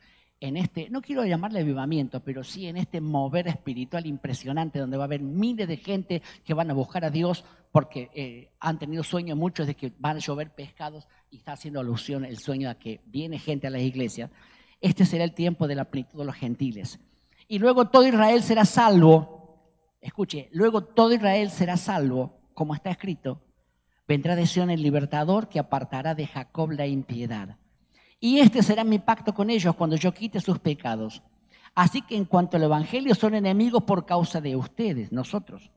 en este, no quiero llamarle avivamiento, pero sí en este mover espiritual impresionante, donde va a haber miles de gente que van a buscar a Dios, porque han tenido sueños muchos de que van a llover pescados, y está haciendo alusión el sueño a que viene gente a las iglesias. Este será el tiempo de la plenitud de los gentiles. Y luego todo Israel será salvo. Escuche, luego todo Israel será salvo, como está escrito. Vendrá de Sión el libertador que apartará de Jacob la impiedad. Y este será mi pacto con ellos cuando yo quite sus pecados. Así que en cuanto al evangelio son enemigos por causa de ustedes, nosotros.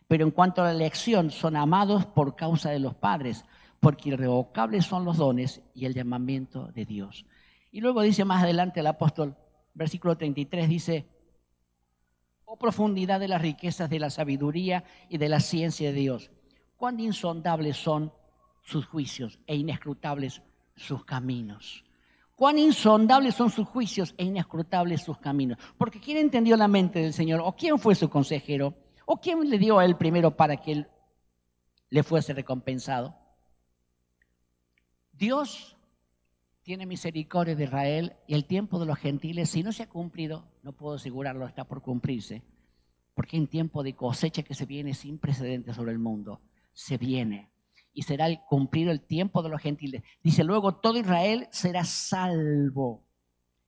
Pero en cuanto a la elección son amados por causa de los padres, porque irrevocables son los dones y el llamamiento de Dios. Y luego dice más adelante el apóstol, versículo 33, dice: oh profundidad de las riquezas de la sabiduría y de la ciencia de Dios. Cuán insondables son sus juicios e inescrutables sus caminos. Cuán insondables son sus juicios e inescrutables sus caminos. Porque ¿quién entendió la mente del Señor? ¿O quién fue su consejero? ¿O quién le dio a él primero para que él le fuese recompensado? Dios tiene misericordia de Israel, y el tiempo de los gentiles, si no se ha cumplido, no puedo asegurarlo, está por cumplirse, porque en tiempo de cosecha que se viene sin precedentes sobre el mundo, se viene, y será el cumplido el tiempo de los gentiles. Dice luego, todo Israel será salvo.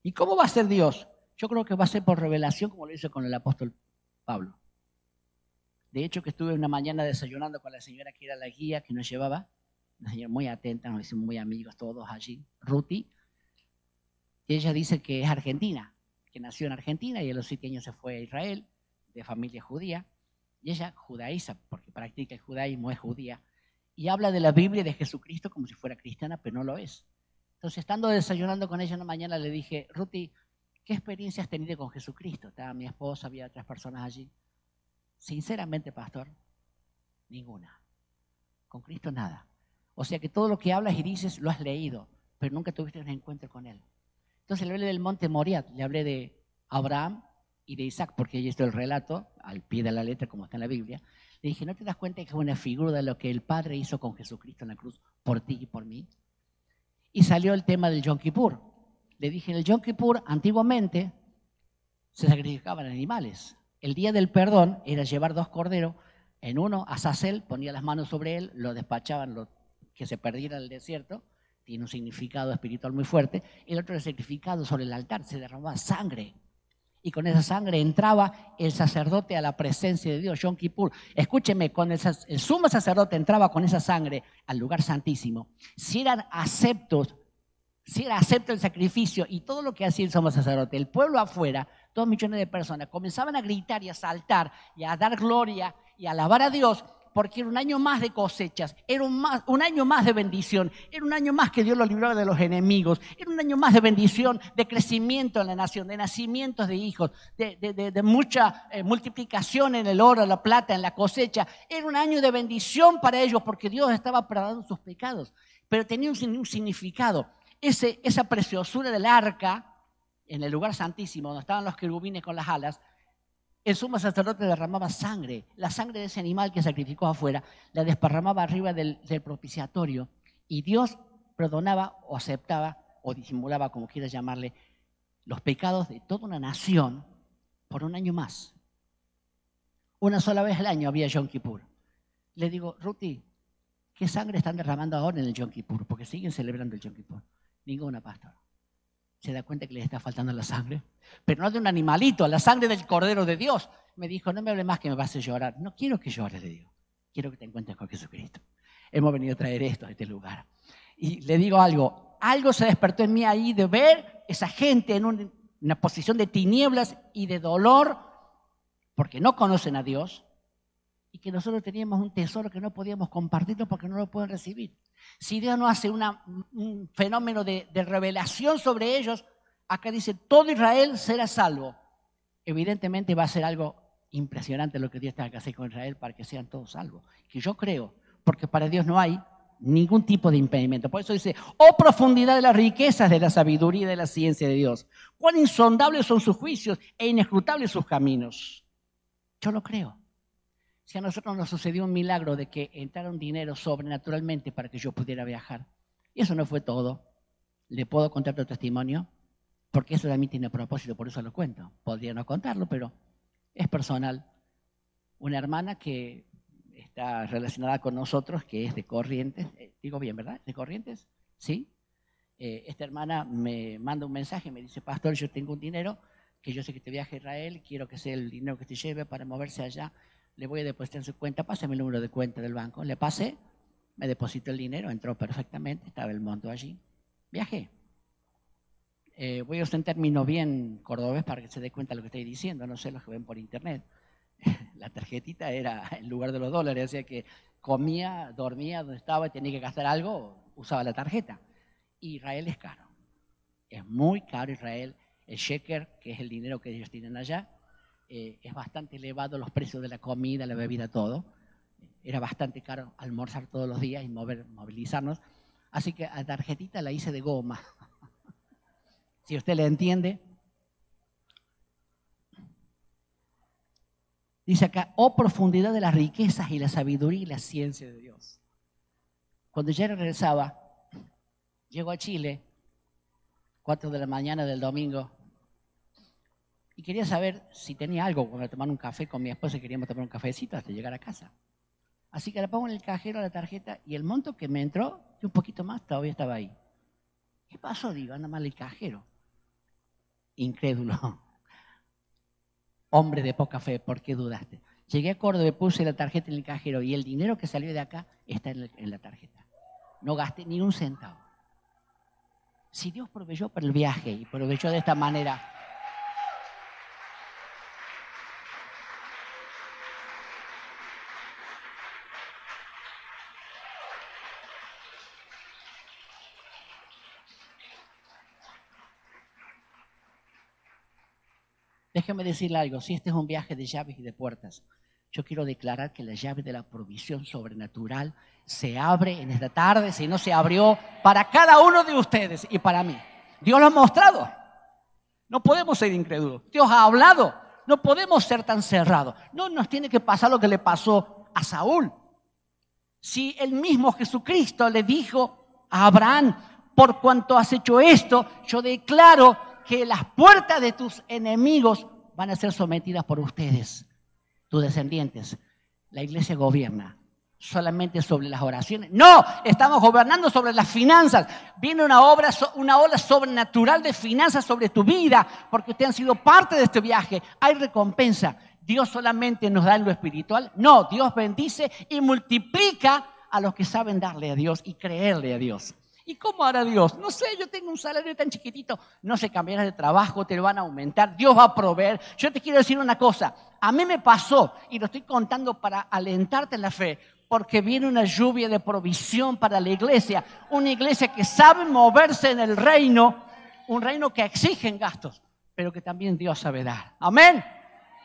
¿Y cómo va a ser Dios? Yo creo que va a ser por revelación, como lo hizo con el apóstol Pablo. De hecho, que estuve una mañana desayunando con la señora que era la guía que nos llevaba, una señora muy atenta, nos hicimos muy amigos todos allí, Ruti, y ella dice que es argentina, que nació en Argentina y a los 7 años se fue a Israel, de familia judía, y ella judaiza, porque practica el judaísmo, es judía, y habla de la Biblia y de Jesucristo como si fuera cristiana, pero no lo es. Entonces, estando desayunando con ella una mañana, le dije: Ruti, ¿qué experiencia has tenido con Jesucristo? Estaba mi esposa, había otras personas allí. Sinceramente, pastor, ninguna. Con Cristo nada. O sea que todo lo que hablas y dices lo has leído, pero nunca tuviste un encuentro con Él. Entonces le hablé del monte Moriah, le hablé de Abraham y de Isaac, porque ahí está el relato, al pie de la letra, como está en la Biblia. Le dije: ¿no te das cuenta que es una figura de lo que el Padre hizo con Jesucristo en la cruz, por ti y por mí? Y salió el tema del Yom Kippur. Le dije: en el Yom Kippur, antiguamente, se sacrificaban animales. El día del perdón era llevar 2 corderos, en uno Azazel, ponía las manos sobre él, lo despachaban, que se perdiera en el desierto, tiene un significado espiritual muy fuerte. El otro era sacrificado sobre el altar, se derramaba sangre. Y con esa sangre entraba el sacerdote a la presencia de Dios, Yom Kippur. Escúcheme, cuando el sumo sacerdote entraba con esa sangre al lugar santísimo, si era acepto el sacrificio y todo lo que hacía el sumo sacerdote, el pueblo afuera, 2 millones de personas, comenzaban a gritar y a saltar y a dar gloria y a alabar a Dios, porque era un año más de cosechas, era un año más de bendición, era un año más que Dios lo libraba de los enemigos, era un año más de bendición, de crecimiento en la nación, de nacimientos de hijos, de mucha multiplicación en el oro, en la plata, en la cosecha. Era un año de bendición para ellos, porque Dios estaba perdonando sus pecados, pero tenía un significado. Esa preciosura del arca en el lugar santísimo, donde estaban los querubines con las alas, el sumo sacerdote derramaba sangre, la sangre de ese animal que sacrificó afuera, la desparramaba arriba del propiciatorio, y Dios perdonaba o aceptaba o disimulaba, como quieras llamarle, los pecados de toda una nación por un año más. Una sola vez al año había Yom Kippur. Le digo: Ruti, ¿qué sangre están derramando ahora en el Yom Kippur? Porque siguen celebrando el Yom Kippur. Ninguna, pastor. ¿Se da cuenta que les está faltando la sangre? Pero no de un animalito, la sangre del Cordero de Dios. Me dijo: no me hable más, que me vas a llorar. No quiero que llores, le digo. Quiero que te encuentres con Jesucristo. Hemos venido a traer esto a este lugar. Y le digo algo se despertó en mí ahí, de ver esa gente en una posición de tinieblas y de dolor, porque no conocen a Dios, y que nosotros teníamos un tesoro que no podíamos compartirlo porque no lo pueden recibir. Si Dios no hace un fenómeno de revelación sobre ellos, acá dice: todo Israel será salvo. evidentemente va a ser algo impresionante lo que Dios tenga que hacer con Israel para que sean todos salvos. Que yo creo, porque para Dios no hay ningún tipo de impedimento. Por eso dice, oh profundidad de las riquezas de la sabiduría y de la ciencia de Dios. Cuán insondables son sus juicios e inescrutables sus caminos. Yo lo creo. Si a nosotros nos sucedió un milagro de que entrara un dinero sobrenaturalmente para que yo pudiera viajar. Y eso no fue todo. ¿Le puedo contar otro testimonio? Porque eso también tiene propósito, por eso lo cuento. Podría no contarlo, pero es personal. Una hermana que está relacionada con nosotros, que es de Corrientes. Digo bien, ¿verdad? ¿De Corrientes? Sí. Esta hermana me manda un mensaje, me dice, pastor, yo tengo un dinero que yo sé que te viaja a Israel, quiero que sea el dinero que te lleve para moverse allá. Le voy a depositar en su cuenta, pásame el número de cuenta del banco. Le pasé, me depositó el dinero, entró perfectamente, estaba el monto allí. Viajé. Voy a usar un término bien cordobés para que se dé cuenta de lo que estoy diciendo, no sé los que ven por internet. La tarjetita era en lugar de los dólares, o sea que comía, dormía donde estaba y tenía que gastar algo, usaba la tarjeta. Israel es caro, es muy caro Israel. El shekel, que es el dinero que ellos tienen allá, es bastante elevado los precios de la comida, la bebida, todo. Era bastante caro almorzar todos los días y movilizarnos. Así que la tarjetita la hice de goma. Si usted le entiende. Dice acá, oh profundidad de las riquezas y la sabiduría y la ciencia de Dios. Cuando ya regresaba, llego a Chile, 4 de la mañana del domingo, y quería saber si tenía algo para tomar un café con mi esposa y queríamos tomar un cafecito hasta llegar a casa. Así que le pongo en el cajero la tarjeta y el monto que me entró, y un poquito más, todavía estaba ahí. ¿Qué pasó? Digo, anda mal el cajero. Incrédulo. Hombre de poca fe, ¿por qué dudaste? Llegué a Córdoba, puse la tarjeta en el cajero y el dinero que salió de acá está en la tarjeta. No gasté ni un centavo. Si Dios proveyó para el viaje y proveyó de esta manera, déjeme decirle algo, si este es un viaje de llaves y de puertas, yo quiero declarar que la llave de la provisión sobrenatural se abre en esta tarde, si no se abrió, para cada uno de ustedes y para mí. Dios lo ha mostrado. No podemos ser incrédulos. Dios ha hablado. No podemos ser tan cerrados. No nos tiene que pasar lo que le pasó a Saúl. Si el mismo Jesucristo le dijo a Abraham, por cuanto has hecho esto, yo declaro que las puertas de tus enemigos van a ser sometidas por ustedes, tus descendientes. La iglesia gobierna solamente sobre las oraciones. No, estamos gobernando sobre las finanzas. Viene una ola sobrenatural de finanzas sobre tu vida, porque ustedes han sido parte de este viaje. Hay recompensa. Dios solamente nos da en lo espiritual. No, Dios bendice y multiplica a los que saben darle a Dios y creerle a Dios. ¿Y cómo hará Dios? No sé, yo tengo un salario tan chiquitito. No se cambiará de trabajo, te lo van a aumentar. Dios va a proveer. Yo te quiero decir una cosa. A mí me pasó, y lo estoy contando para alentarte en la fe, porque viene una lluvia de provisión para la iglesia. Una iglesia que sabe moverse en el reino, un reino que exige gastos, pero que también Dios sabe dar. Amén.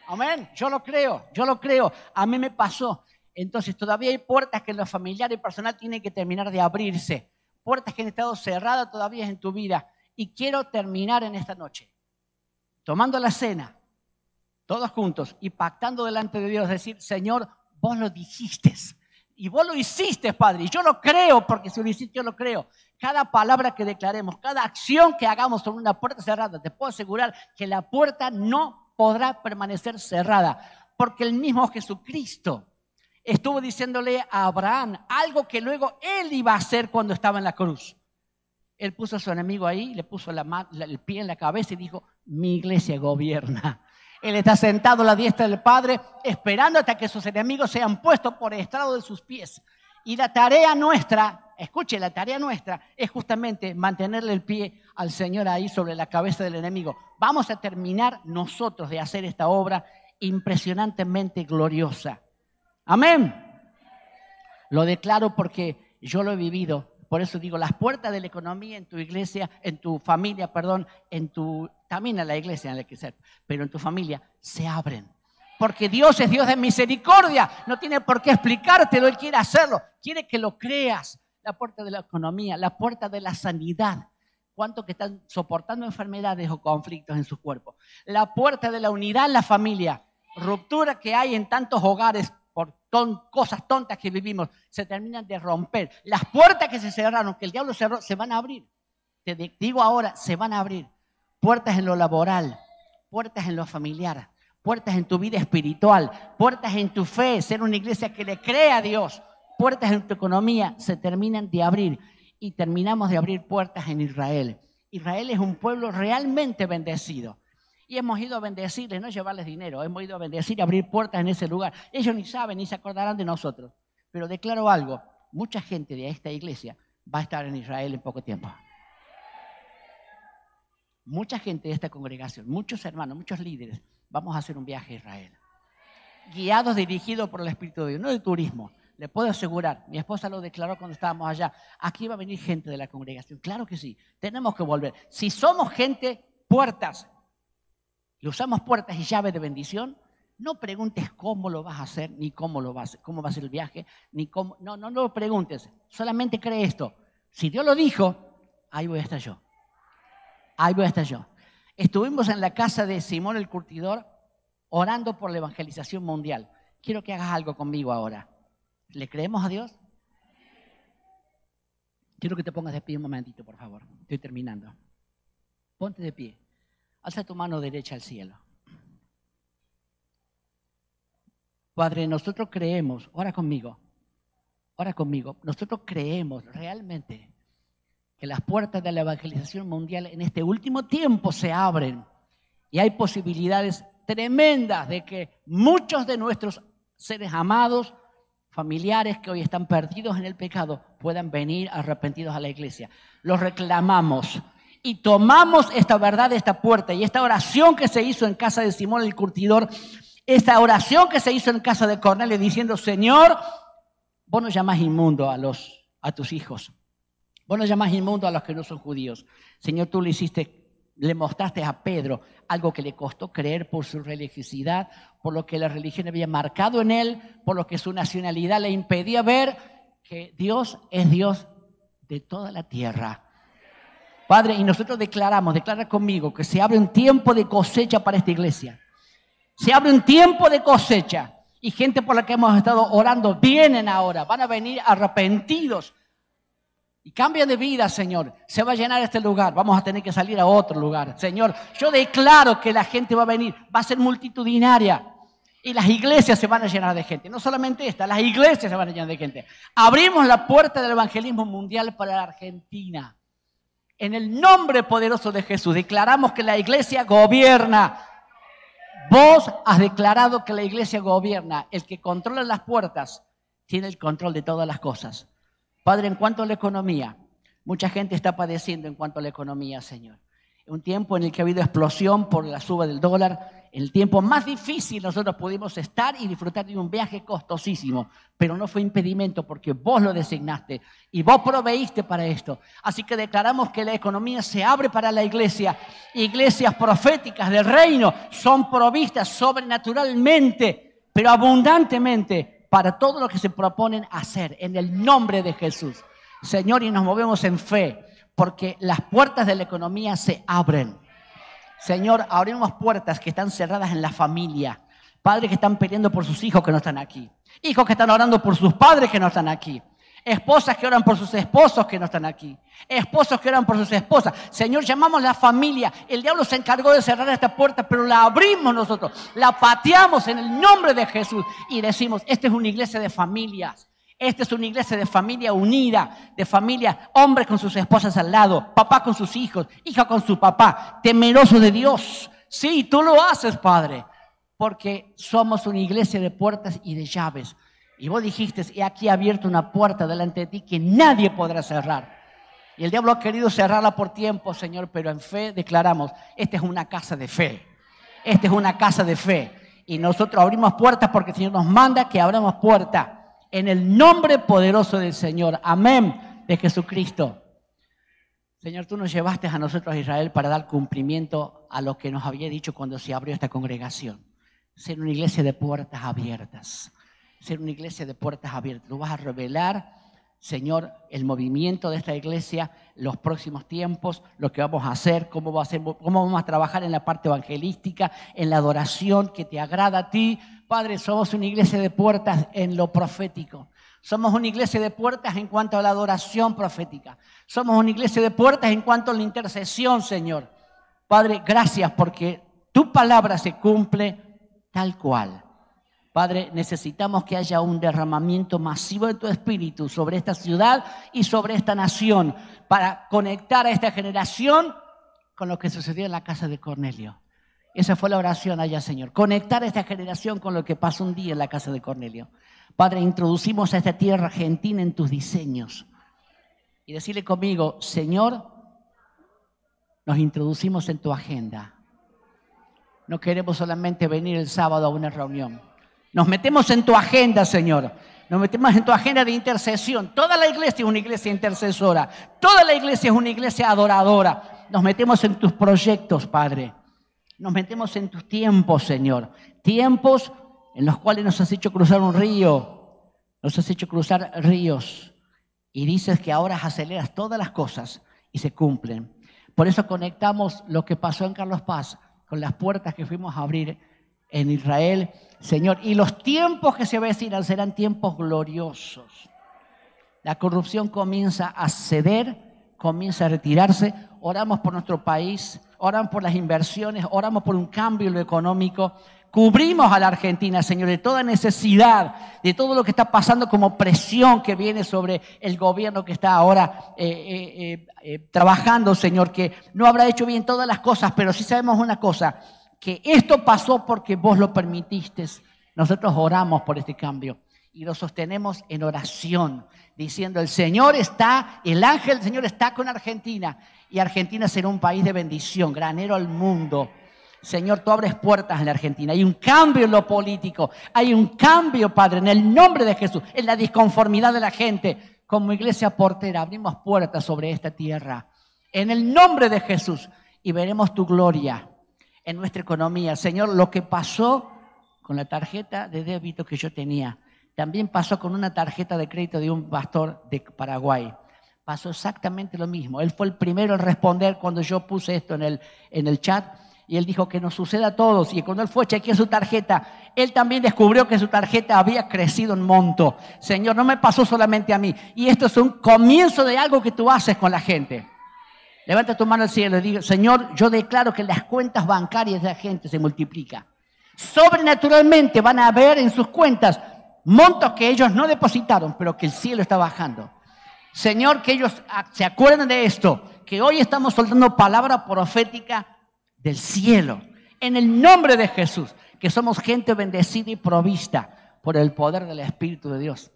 Amén. Yo lo creo. A mí me pasó. Entonces todavía hay puertas que en lo familiar y personal tienen que terminar de abrirse. Puertas que han estado cerradas todavía en tu vida. Y quiero terminar en esta noche, tomando la cena, todos juntos y pactando delante de Dios, decir, Señor, vos lo dijiste y vos lo hiciste, Padre. Y yo lo creo, porque si lo hiciste, yo lo creo. Cada palabra que declaremos, cada acción que hagamos sobre una puerta cerrada, te puedo asegurar que la puerta no podrá permanecer cerrada, porque el mismo Jesucristo estuvo diciéndole a Abraham algo que luego él iba a hacer cuando estaba en la cruz. Él puso a su enemigo ahí, le puso el pie en la cabeza y dijo, mi iglesia gobierna. Él está sentado a la diestra del Padre, esperando hasta que sus enemigos sean puestos por estrado de sus pies. Y la tarea nuestra, escuche, la tarea nuestra es justamente mantenerle el pie al Señor ahí sobre la cabeza del enemigo. Vamos a terminar nosotros de hacer esta obra impresionantemente gloriosa. Amén. Lo declaro porque yo lo he vivido Por eso digo, las puertas de la economía en tu iglesia, en tu familia, perdón, también en la iglesia, pero en tu familia se abren. Porque Dios es Dios de misericordia. No tiene por qué explicártelo, Él quiere hacerlo. Quiere que lo creas. La puerta de la economía, la puerta de la sanidad. ¿Cuántos que están soportando enfermedades o conflictos en su cuerpo? La puerta de la unidad en la familia. Ruptura que hay en tantos hogares por cosas tontas que vivimos, se terminan de romper. Las puertas que se cerraron, que el diablo cerró, se van a abrir. Te digo ahora, se van a abrir. Puertas en lo laboral, puertas en lo familiar, puertas en tu vida espiritual, puertas en tu fe, ser una iglesia que le cree a Dios. Puertas en tu economía se terminan de abrir y terminamos de abrir puertas en Israel. Israel es un pueblo realmente bendecido. Y hemos ido a bendecirles, no llevarles dinero, hemos ido a bendecir, a abrir puertas en ese lugar. Ellos ni saben, ni se acordarán de nosotros. Pero declaro algo, mucha gente de esta iglesia va a estar en Israel en poco tiempo. Mucha gente de esta congregación, muchos hermanos, muchos líderes, vamos a hacer un viaje a Israel. Guiados, dirigidos por el Espíritu de Dios, no de turismo. Le puedo asegurar, mi esposa lo declaró cuando estábamos allá, aquí va a venir gente de la congregación. Claro que sí, tenemos que volver. Si somos gente, puertas, y usamos puertas y llaves de bendición, no preguntes cómo lo vas a hacer, ni cómo va a ser el viaje, ni cómo. No lo preguntes. Solamente cree esto. Si Dios lo dijo, ahí voy a estar yo. Ahí voy a estar yo. Estuvimos en la casa de Simón el Curtidor orando por la evangelización mundial. Quiero que hagas algo conmigo ahora. ¿Le creemos a Dios? Quiero que te pongas de pie un momentito, por favor. Estoy terminando. Ponte de pie. Alza tu mano derecha al cielo. Padre, nosotros creemos, ora conmigo, nosotros creemos realmente que las puertas de la evangelización mundial en este último tiempo se abren y hay posibilidades tremendas de que muchos de nuestros seres amados, familiares que hoy están perdidos en el pecado, puedan venir arrepentidos a la iglesia. Los reclamamos. Y tomamos esta verdad de esta puerta y esta oración que se hizo en casa de Simón el Curtidor, esta oración que se hizo en casa de Cornelio diciendo, Señor, vos no llamás inmundo a tus hijos, vos no llamás inmundo a los que no son judíos. Señor, tú le mostraste a Pedro algo que le costó creer por su religiosidad, por lo que la religión había marcado en él, por lo que su nacionalidad le impedía ver que Dios es Dios de toda la tierra. Padre, y nosotros declara conmigo que se abre un tiempo de cosecha para esta iglesia. Se abre un tiempo de cosecha. Y gente por la que hemos estado orando vienen ahora, van a venir arrepentidos. Y cambian de vida, Señor. Se va a llenar este lugar, vamos a tener que salir a otro lugar. Señor, yo declaro que la gente va a venir, va a ser multitudinaria. Y las iglesias se van a llenar de gente. No solamente esta, las iglesias se van a llenar de gente. Abrimos la puerta del evangelismo mundial para la Argentina. En el nombre poderoso de Jesús, declaramos que la iglesia gobierna. Vos has declarado que la iglesia gobierna. El que controla las puertas tiene el control de todas las cosas. Padre, en cuanto a la economía, mucha gente está padeciendo en cuanto a la economía, Señor. Un tiempo en el que ha habido explosión por la suba del dólar. En el tiempo más difícil nosotros pudimos estar y disfrutar de un viaje costosísimo, pero no fue impedimento porque vos lo designaste y vos proveíste para esto. Así que declaramos que la economía se abre para la iglesia. Iglesias proféticas del reino son provistas sobrenaturalmente, pero abundantemente para todo lo que se proponen hacer en el nombre de Jesús. Señor, y nos movemos en fe porque las puertas de la economía se abren. Señor, abrimos puertas que están cerradas en la familia. Padres que están peleando por sus hijos que no están aquí. Hijos que están orando por sus padres que no están aquí. Esposas que oran por sus esposos que no están aquí. Esposos que oran por sus esposas. Señor, llamamos la familia. El diablo se encargó de cerrar esta puerta, pero la abrimos nosotros. La pateamos en el nombre de Jesús. Y decimos, esta es una iglesia de familias. Esta es una iglesia de familia unida, de familia, hombres con sus esposas al lado, papá con sus hijos, hija con su papá, temeroso de Dios. Sí, tú lo haces, Padre, porque somos una iglesia de puertas y de llaves. Y vos dijiste, he aquí abierto una puerta delante de ti que nadie podrá cerrar. Y el diablo ha querido cerrarla por tiempo, Señor, pero en fe declaramos, esta es una casa de fe. Esta es una casa de fe. Y nosotros abrimos puertas porque el Señor nos manda que abramos puertas. En el nombre poderoso del Señor. Amén. de Jesucristo. Señor, tú nos llevaste a nosotros a Israel para dar cumplimiento a lo que nos había dicho cuando se abrió esta congregación. Ser una iglesia de puertas abiertas. Ser una iglesia de puertas abiertas. Tú vas a revelar, Señor, el movimiento de esta iglesia, los próximos tiempos, lo que vamos a hacer, cómo vamos a trabajar en la parte evangelística, en la adoración que te agrada a ti. Padre, somos una iglesia de puertas en lo profético. Somos una iglesia de puertas en cuanto a la adoración profética. Somos una iglesia de puertas en cuanto a la intercesión, Señor. Padre, gracias porque tu palabra se cumple tal cual. Padre, necesitamos que haya un derramamiento masivo de tu espíritu sobre esta ciudad y sobre esta nación para conectar a esta generación con lo que sucedió en la casa de Cornelio. Esa fue la oración allá, Señor. Conectar a esta generación con lo que pasó un día en la casa de Cornelio. Padre, introducimos a esta tierra argentina en tus diseños. Y decirle conmigo, Señor, nos introducimos en tu agenda. No queremos solamente venir el sábado a una reunión. Nos metemos en tu agenda, Señor. Nos metemos en tu agenda de intercesión. Toda la iglesia es una iglesia intercesora. Toda la iglesia es una iglesia adoradora. Nos metemos en tus proyectos, Padre. Nos metemos en tus tiempos, Señor. Tiempos en los cuales nos has hecho cruzar un río. Nos has hecho cruzar ríos. Y dices que ahora aceleras todas las cosas y se cumplen. Por eso conectamos lo que pasó en Carlos Paz con las puertas que fuimos a abrir en Israel, Señor. Y los tiempos que se avecinan serán tiempos gloriosos. La corrupción comienza a ceder, comienza a retirarse. Oramos por nuestro país, oramos por las inversiones, oramos por un cambio en lo económico. Cubrimos a la Argentina, Señor, de toda necesidad, de todo lo que está pasando como presión que viene sobre el gobierno que está ahora trabajando, Señor, que no habrá hecho bien todas las cosas, pero sí sabemos una cosa, que esto pasó porque vos lo permitiste. Nosotros oramos por este cambio y lo sostenemos en oración, diciendo, el ángel del Señor está con Argentina y Argentina será un país de bendición, granero al mundo. Señor, tú abres puertas en la Argentina. Hay un cambio en lo político. Hay un cambio, Padre, en el nombre de Jesús, en la disconformidad de la gente. Como iglesia portera abrimos puertas sobre esta tierra. En el nombre de Jesús. Y veremos tu gloria en nuestra economía. Señor, lo que pasó con la tarjeta de débito que yo tenía, también pasó con una tarjeta de crédito de un pastor de Paraguay. Pasó exactamente lo mismo. Él fue el primero en responder cuando yo puse esto en el chat. Y él dijo que nos suceda a todos. Y cuando él fue a chequear su tarjeta, él también descubrió que su tarjeta había crecido en monto. Señor, no me pasó solamente a mí. Y esto es un comienzo de algo que tú haces con la gente. Levanta tu mano al cielo y diga, Señor, yo declaro que las cuentas bancarias de la gente se multiplican. Sobrenaturalmente van a ver en sus cuentas montos que ellos no depositaron, pero que el cielo está bajando. Señor, que ellos se acuerden de esto, que hoy estamos soltando palabra profética del cielo, en el nombre de Jesús, que somos gente bendecida y provista por el poder del Espíritu de Dios.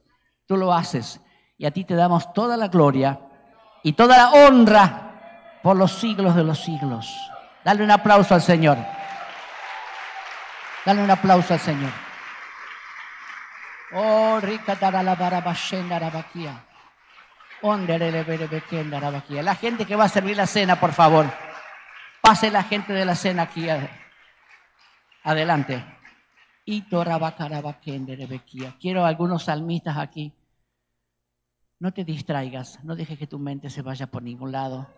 Tú lo haces y a ti te damos toda la gloria y toda la honra por los siglos de los siglos. Dale un aplauso al Señor. Dale un aplauso al Señor. Oh, rica taralabarabaxendarabaquía. Ondereleberebequendarabaquía. La gente que va a servir la cena, por favor. Pase la gente de la cena aquí adelante. Quiero algunos salmistas aquí. No te distraigas, no dejes que tu mente se vaya por ningún lado.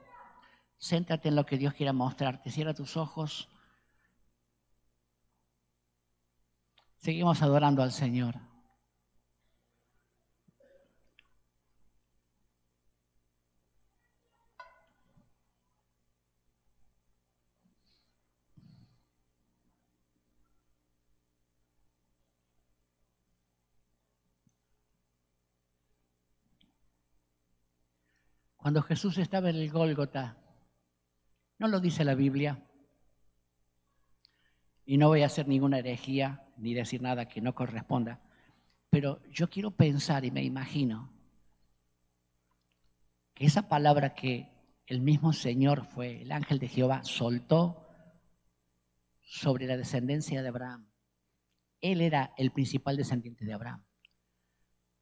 Céntrate en lo que Dios quiera mostrarte. Cierra tus ojos. Seguimos adorando al Señor. Cuando Jesús estaba en el Gólgota, no lo dice la Biblia, y no voy a hacer ninguna herejía ni decir nada que no corresponda, pero yo quiero pensar y me imagino que esa palabra que el mismo Señor fue, el ángel de Jehová, soltó sobre la descendencia de Abraham. Él era el principal descendiente de Abraham.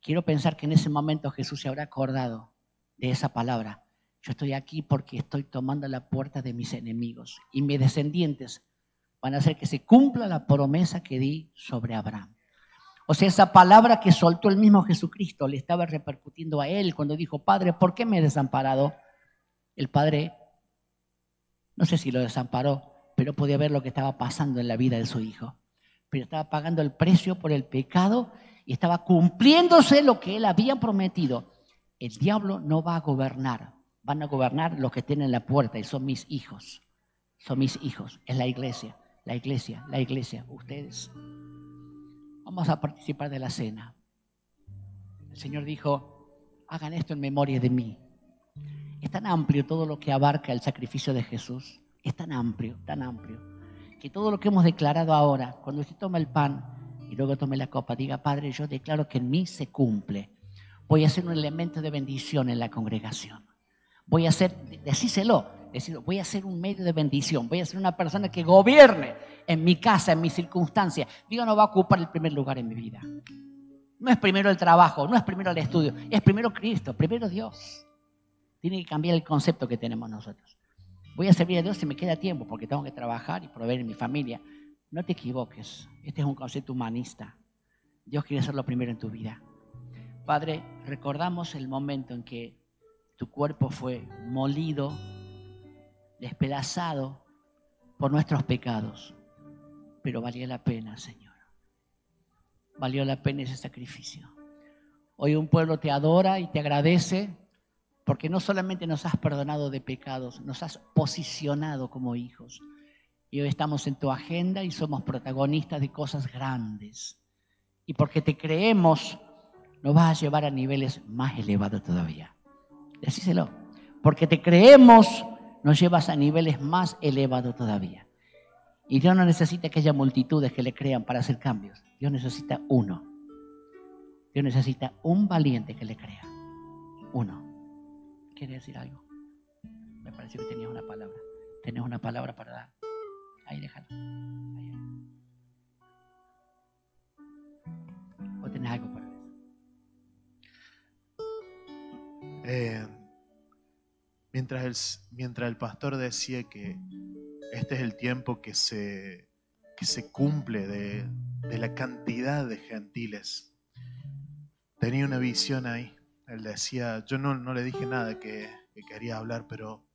Quiero pensar que en ese momento Jesús se habrá acordado de esa palabra. Yo estoy aquí porque estoy tomando la puerta de mis enemigos y mis descendientes van a hacer que se cumpla la promesa que di sobre Abraham. O sea, esa palabra que soltó el mismo Jesucristo le estaba repercutiendo a él cuando dijo, Padre, ¿por qué me he desamparado? El Padre, no sé si lo desamparó, pero podía ver lo que estaba pasando en la vida de su hijo. Pero estaba pagando el precio por el pecado y estaba cumpliéndose lo que él había prometido. El diablo no va a gobernar, van a gobernar los que tienen la puerta y son mis hijos. Son mis hijos, es la iglesia, la iglesia, la iglesia, ustedes. Vamos a participar de la cena. El Señor dijo, hagan esto en memoria de mí. Es tan amplio todo lo que abarca el sacrificio de Jesús. Es tan amplio, que todo lo que hemos declarado ahora, cuando usted toma el pan y luego tome la copa, diga, Padre, yo declaro que en mí se cumple. Voy a ser un elemento de bendición en la congregación. Voy a ser, decíselo, voy a ser un medio de bendición. Voy a ser una persona que gobierne en mi casa, en mis circunstancias. Dios no va a ocupar el primer lugar en mi vida. No es primero el trabajo, no es primero el estudio, es primero Cristo, primero Dios. Tiene que cambiar el concepto que tenemos nosotros. Voy a servir a Dios si me queda tiempo porque tengo que trabajar y proveer en mi familia. No te equivoques, este es un concepto humanista. Dios quiere ser lo primero en tu vida. Padre, recordamos el momento en que tu cuerpo fue molido, despedazado por nuestros pecados. Pero valió la pena, Señor. Valió la pena ese sacrificio. Hoy un pueblo te adora y te agradece porque no solamente nos has perdonado de pecados, nos has posicionado como hijos. Y hoy estamos en tu agenda y somos protagonistas de cosas grandes. Y porque te creemos, nos vas a llevar a niveles más elevados todavía. Decíselo. Porque te creemos, nos llevas a niveles más elevados todavía. Y Dios no necesita que haya multitudes que le crean para hacer cambios. Dios necesita uno. Dios necesita un valiente que le crea. Uno. ¿Quiere decir algo? Me pareció que tenías una palabra. Tenés una palabra para dar. Ahí déjalo. Ahí. ¿O tenés algo para decir? Mientras el pastor decía que este es el tiempo que se cumple de la cantidad de gentiles, tenía una visión ahí. Él decía, yo no le dije nada que quería hablar, pero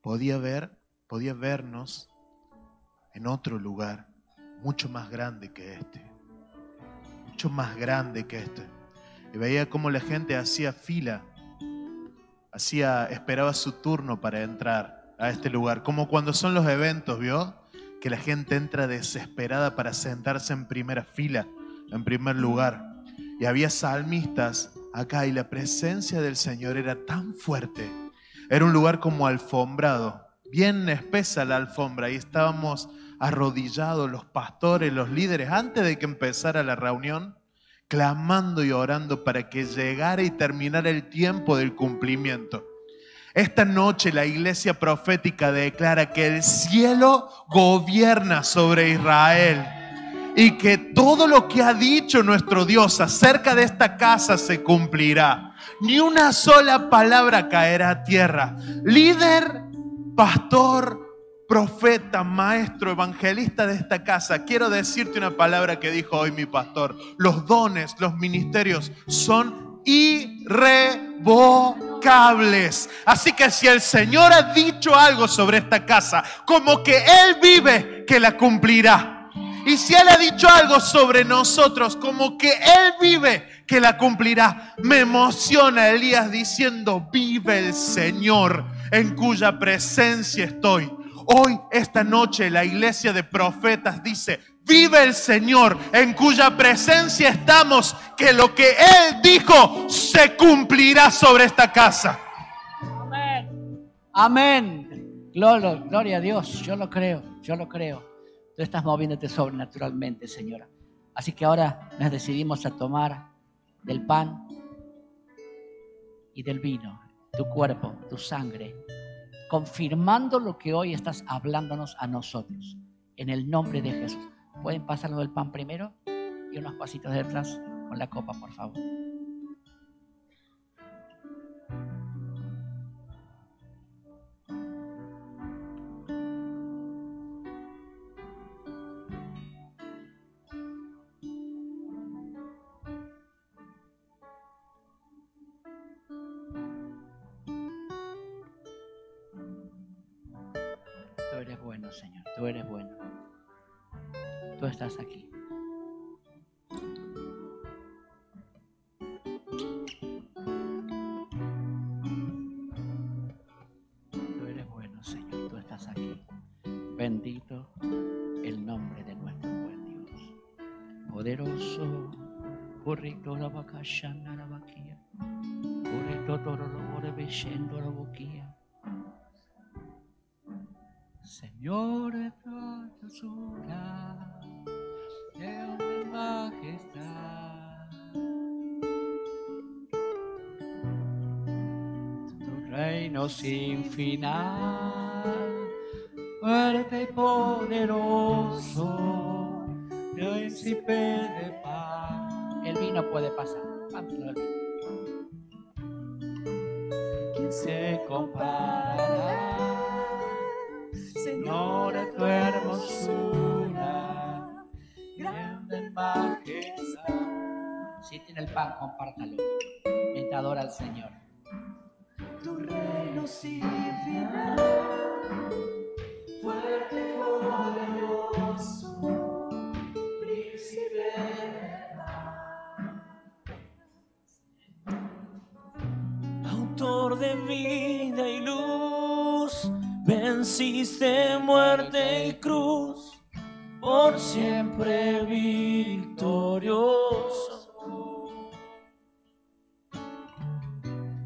podía vernos en otro lugar, mucho más grande que este. Mucho más grande que este. Y veía cómo la gente hacía fila, esperaba su turno para entrar a este lugar. Como cuando son los eventos, ¿vio? Que la gente entra desesperada para sentarse en primera fila, en primer lugar. Y había salmistas acá y la presencia del Señor era tan fuerte. Era un lugar como alfombrado, bien espesa la alfombra, y estábamos arrodillados los pastores, los líderes, antes de que empezara la reunión, clamando y orando para que llegara y terminara el tiempo del cumplimiento. Esta noche la iglesia profética declara que el cielo gobierna sobre Israel y que todo lo que ha dicho nuestro Dios acerca de esta casa se cumplirá. Ni una sola palabra caerá a tierra. Líder, pastor, profeta, maestro, evangelista de esta casa, quiero decirte una palabra que dijo hoy mi pastor. Los dones, los ministerios son irrevocables. Así que si el Señor ha dicho algo sobre esta casa, como que Él vive, que la cumplirá. Y si Él ha dicho algo sobre nosotros, como que Él vive, que la cumplirá. Me emociona Elías diciendo, vive el Señor en cuya presencia estoy. Hoy, esta noche, la iglesia de profetas dice, vive el Señor en cuya presencia estamos, que lo que Él dijo se cumplirá sobre esta casa. Amén. Amén. Gloria a Dios. Yo lo creo. Tú estás moviéndote sobrenaturalmente, Señora. Así que ahora nos decidimos a tomar del pan y del vino, tu cuerpo, tu sangre, confirmando lo que hoy estás hablándonos a nosotros, en el nombre de Jesús. ¿Pueden pasarlo del pan primero? Y unos pasitos detrás con la copa, por favor. Tú eres bueno, Señor, tú eres bueno. Tú estás aquí. Tú eres bueno, Señor, tú estás aquí. Bendito el nombre de nuestro buen Dios. Poderoso. Correcto la vaca shana la vaquilla. Correcto todo lo more beshendo la boquilla. Señor de toda hermosura, de majestad. Tu reino sin final, fuerte y poderoso, príncipe de paz. El vino puede pasar. Vámonos al vino. ¿Quién se comparará, Señor, a tu hermosura, grande en majestad? Si tiene el pan, compártalo. Mientras adora al Señor. Tu reino sin final, fuerte y poderoso, príncipe de paz. Autor de vida y luz, venciste muerte y cruz, por siempre victorioso.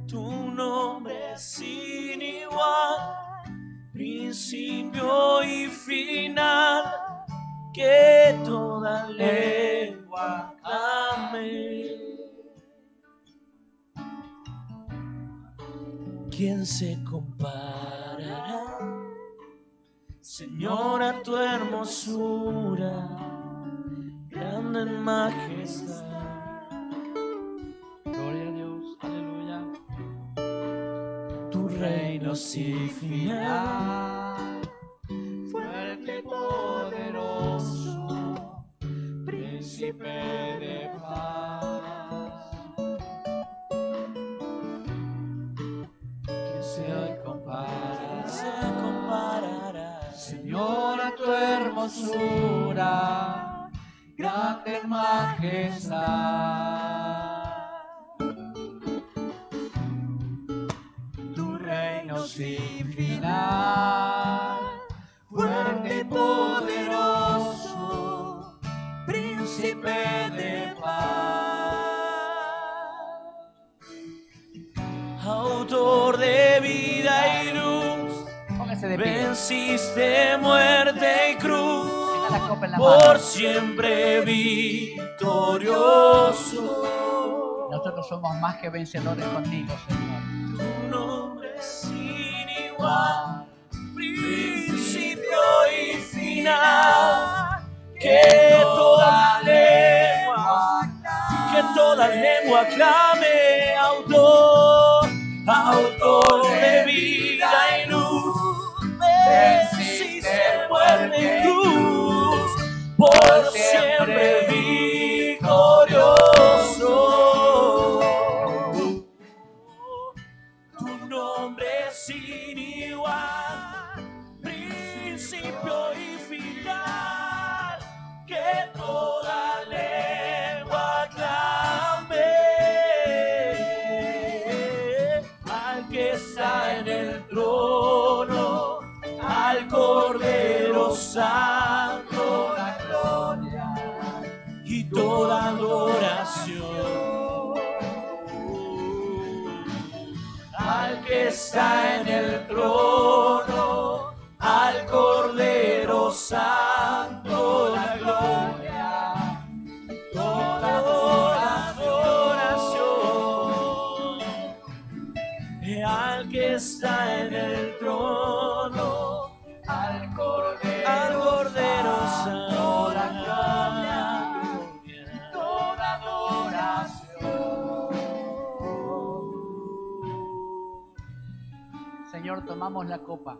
Tu nombre es sin igual, principio y final, que toda lengua clame. ¿Quién se comparará, Señor, a tu hermosura, grande en majestad? Gloria a Dios, aleluya. Tu reino sin final, Fuerte y poderoso, príncipe de paz. ¿Quién se comparará, Señor, a tu hermosura, grande en majestad? Tu reino sin final, fuerte y poderoso, príncipe de paz. autor de vida y luz, Póngase de pie. venciste muerte y cruz, Tenga la copa en la por mano. siempre victorioso. Nosotros somos más que vencedores contigo, Señor. Tu nombre es sin igual, principio y final, que toda lengua clame, autor de vida y luz, venciste muerte y cruz, por siempre victorioso. Tu nombre es sin igual, principio y final, que toda lengua clame al que está en el trono, al Cordero Santo, la gloria y toda adoración. Al que está en el trono, al Cordero Santo, la gloria, toda adoración. Al que está en el trono, al Cordero Santo, la gloria, toda adoración. Señor, tomamos la copa.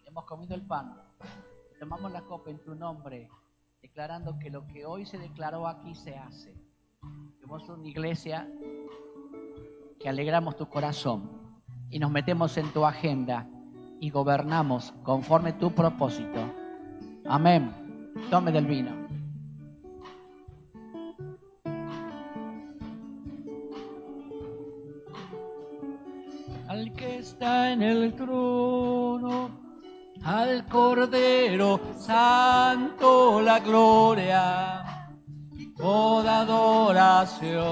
Hemos comido el pan. Tomamos la copa en tu nombre, declarando que lo que hoy se declaró aquí se hace. Somos una iglesia que alegramos tu corazón y nos metemos en tu agenda y gobernamos conforme tu propósito. Amén. Tome del vino. Al que está en el trono, al Cordero Santo la gloria, toda adoración.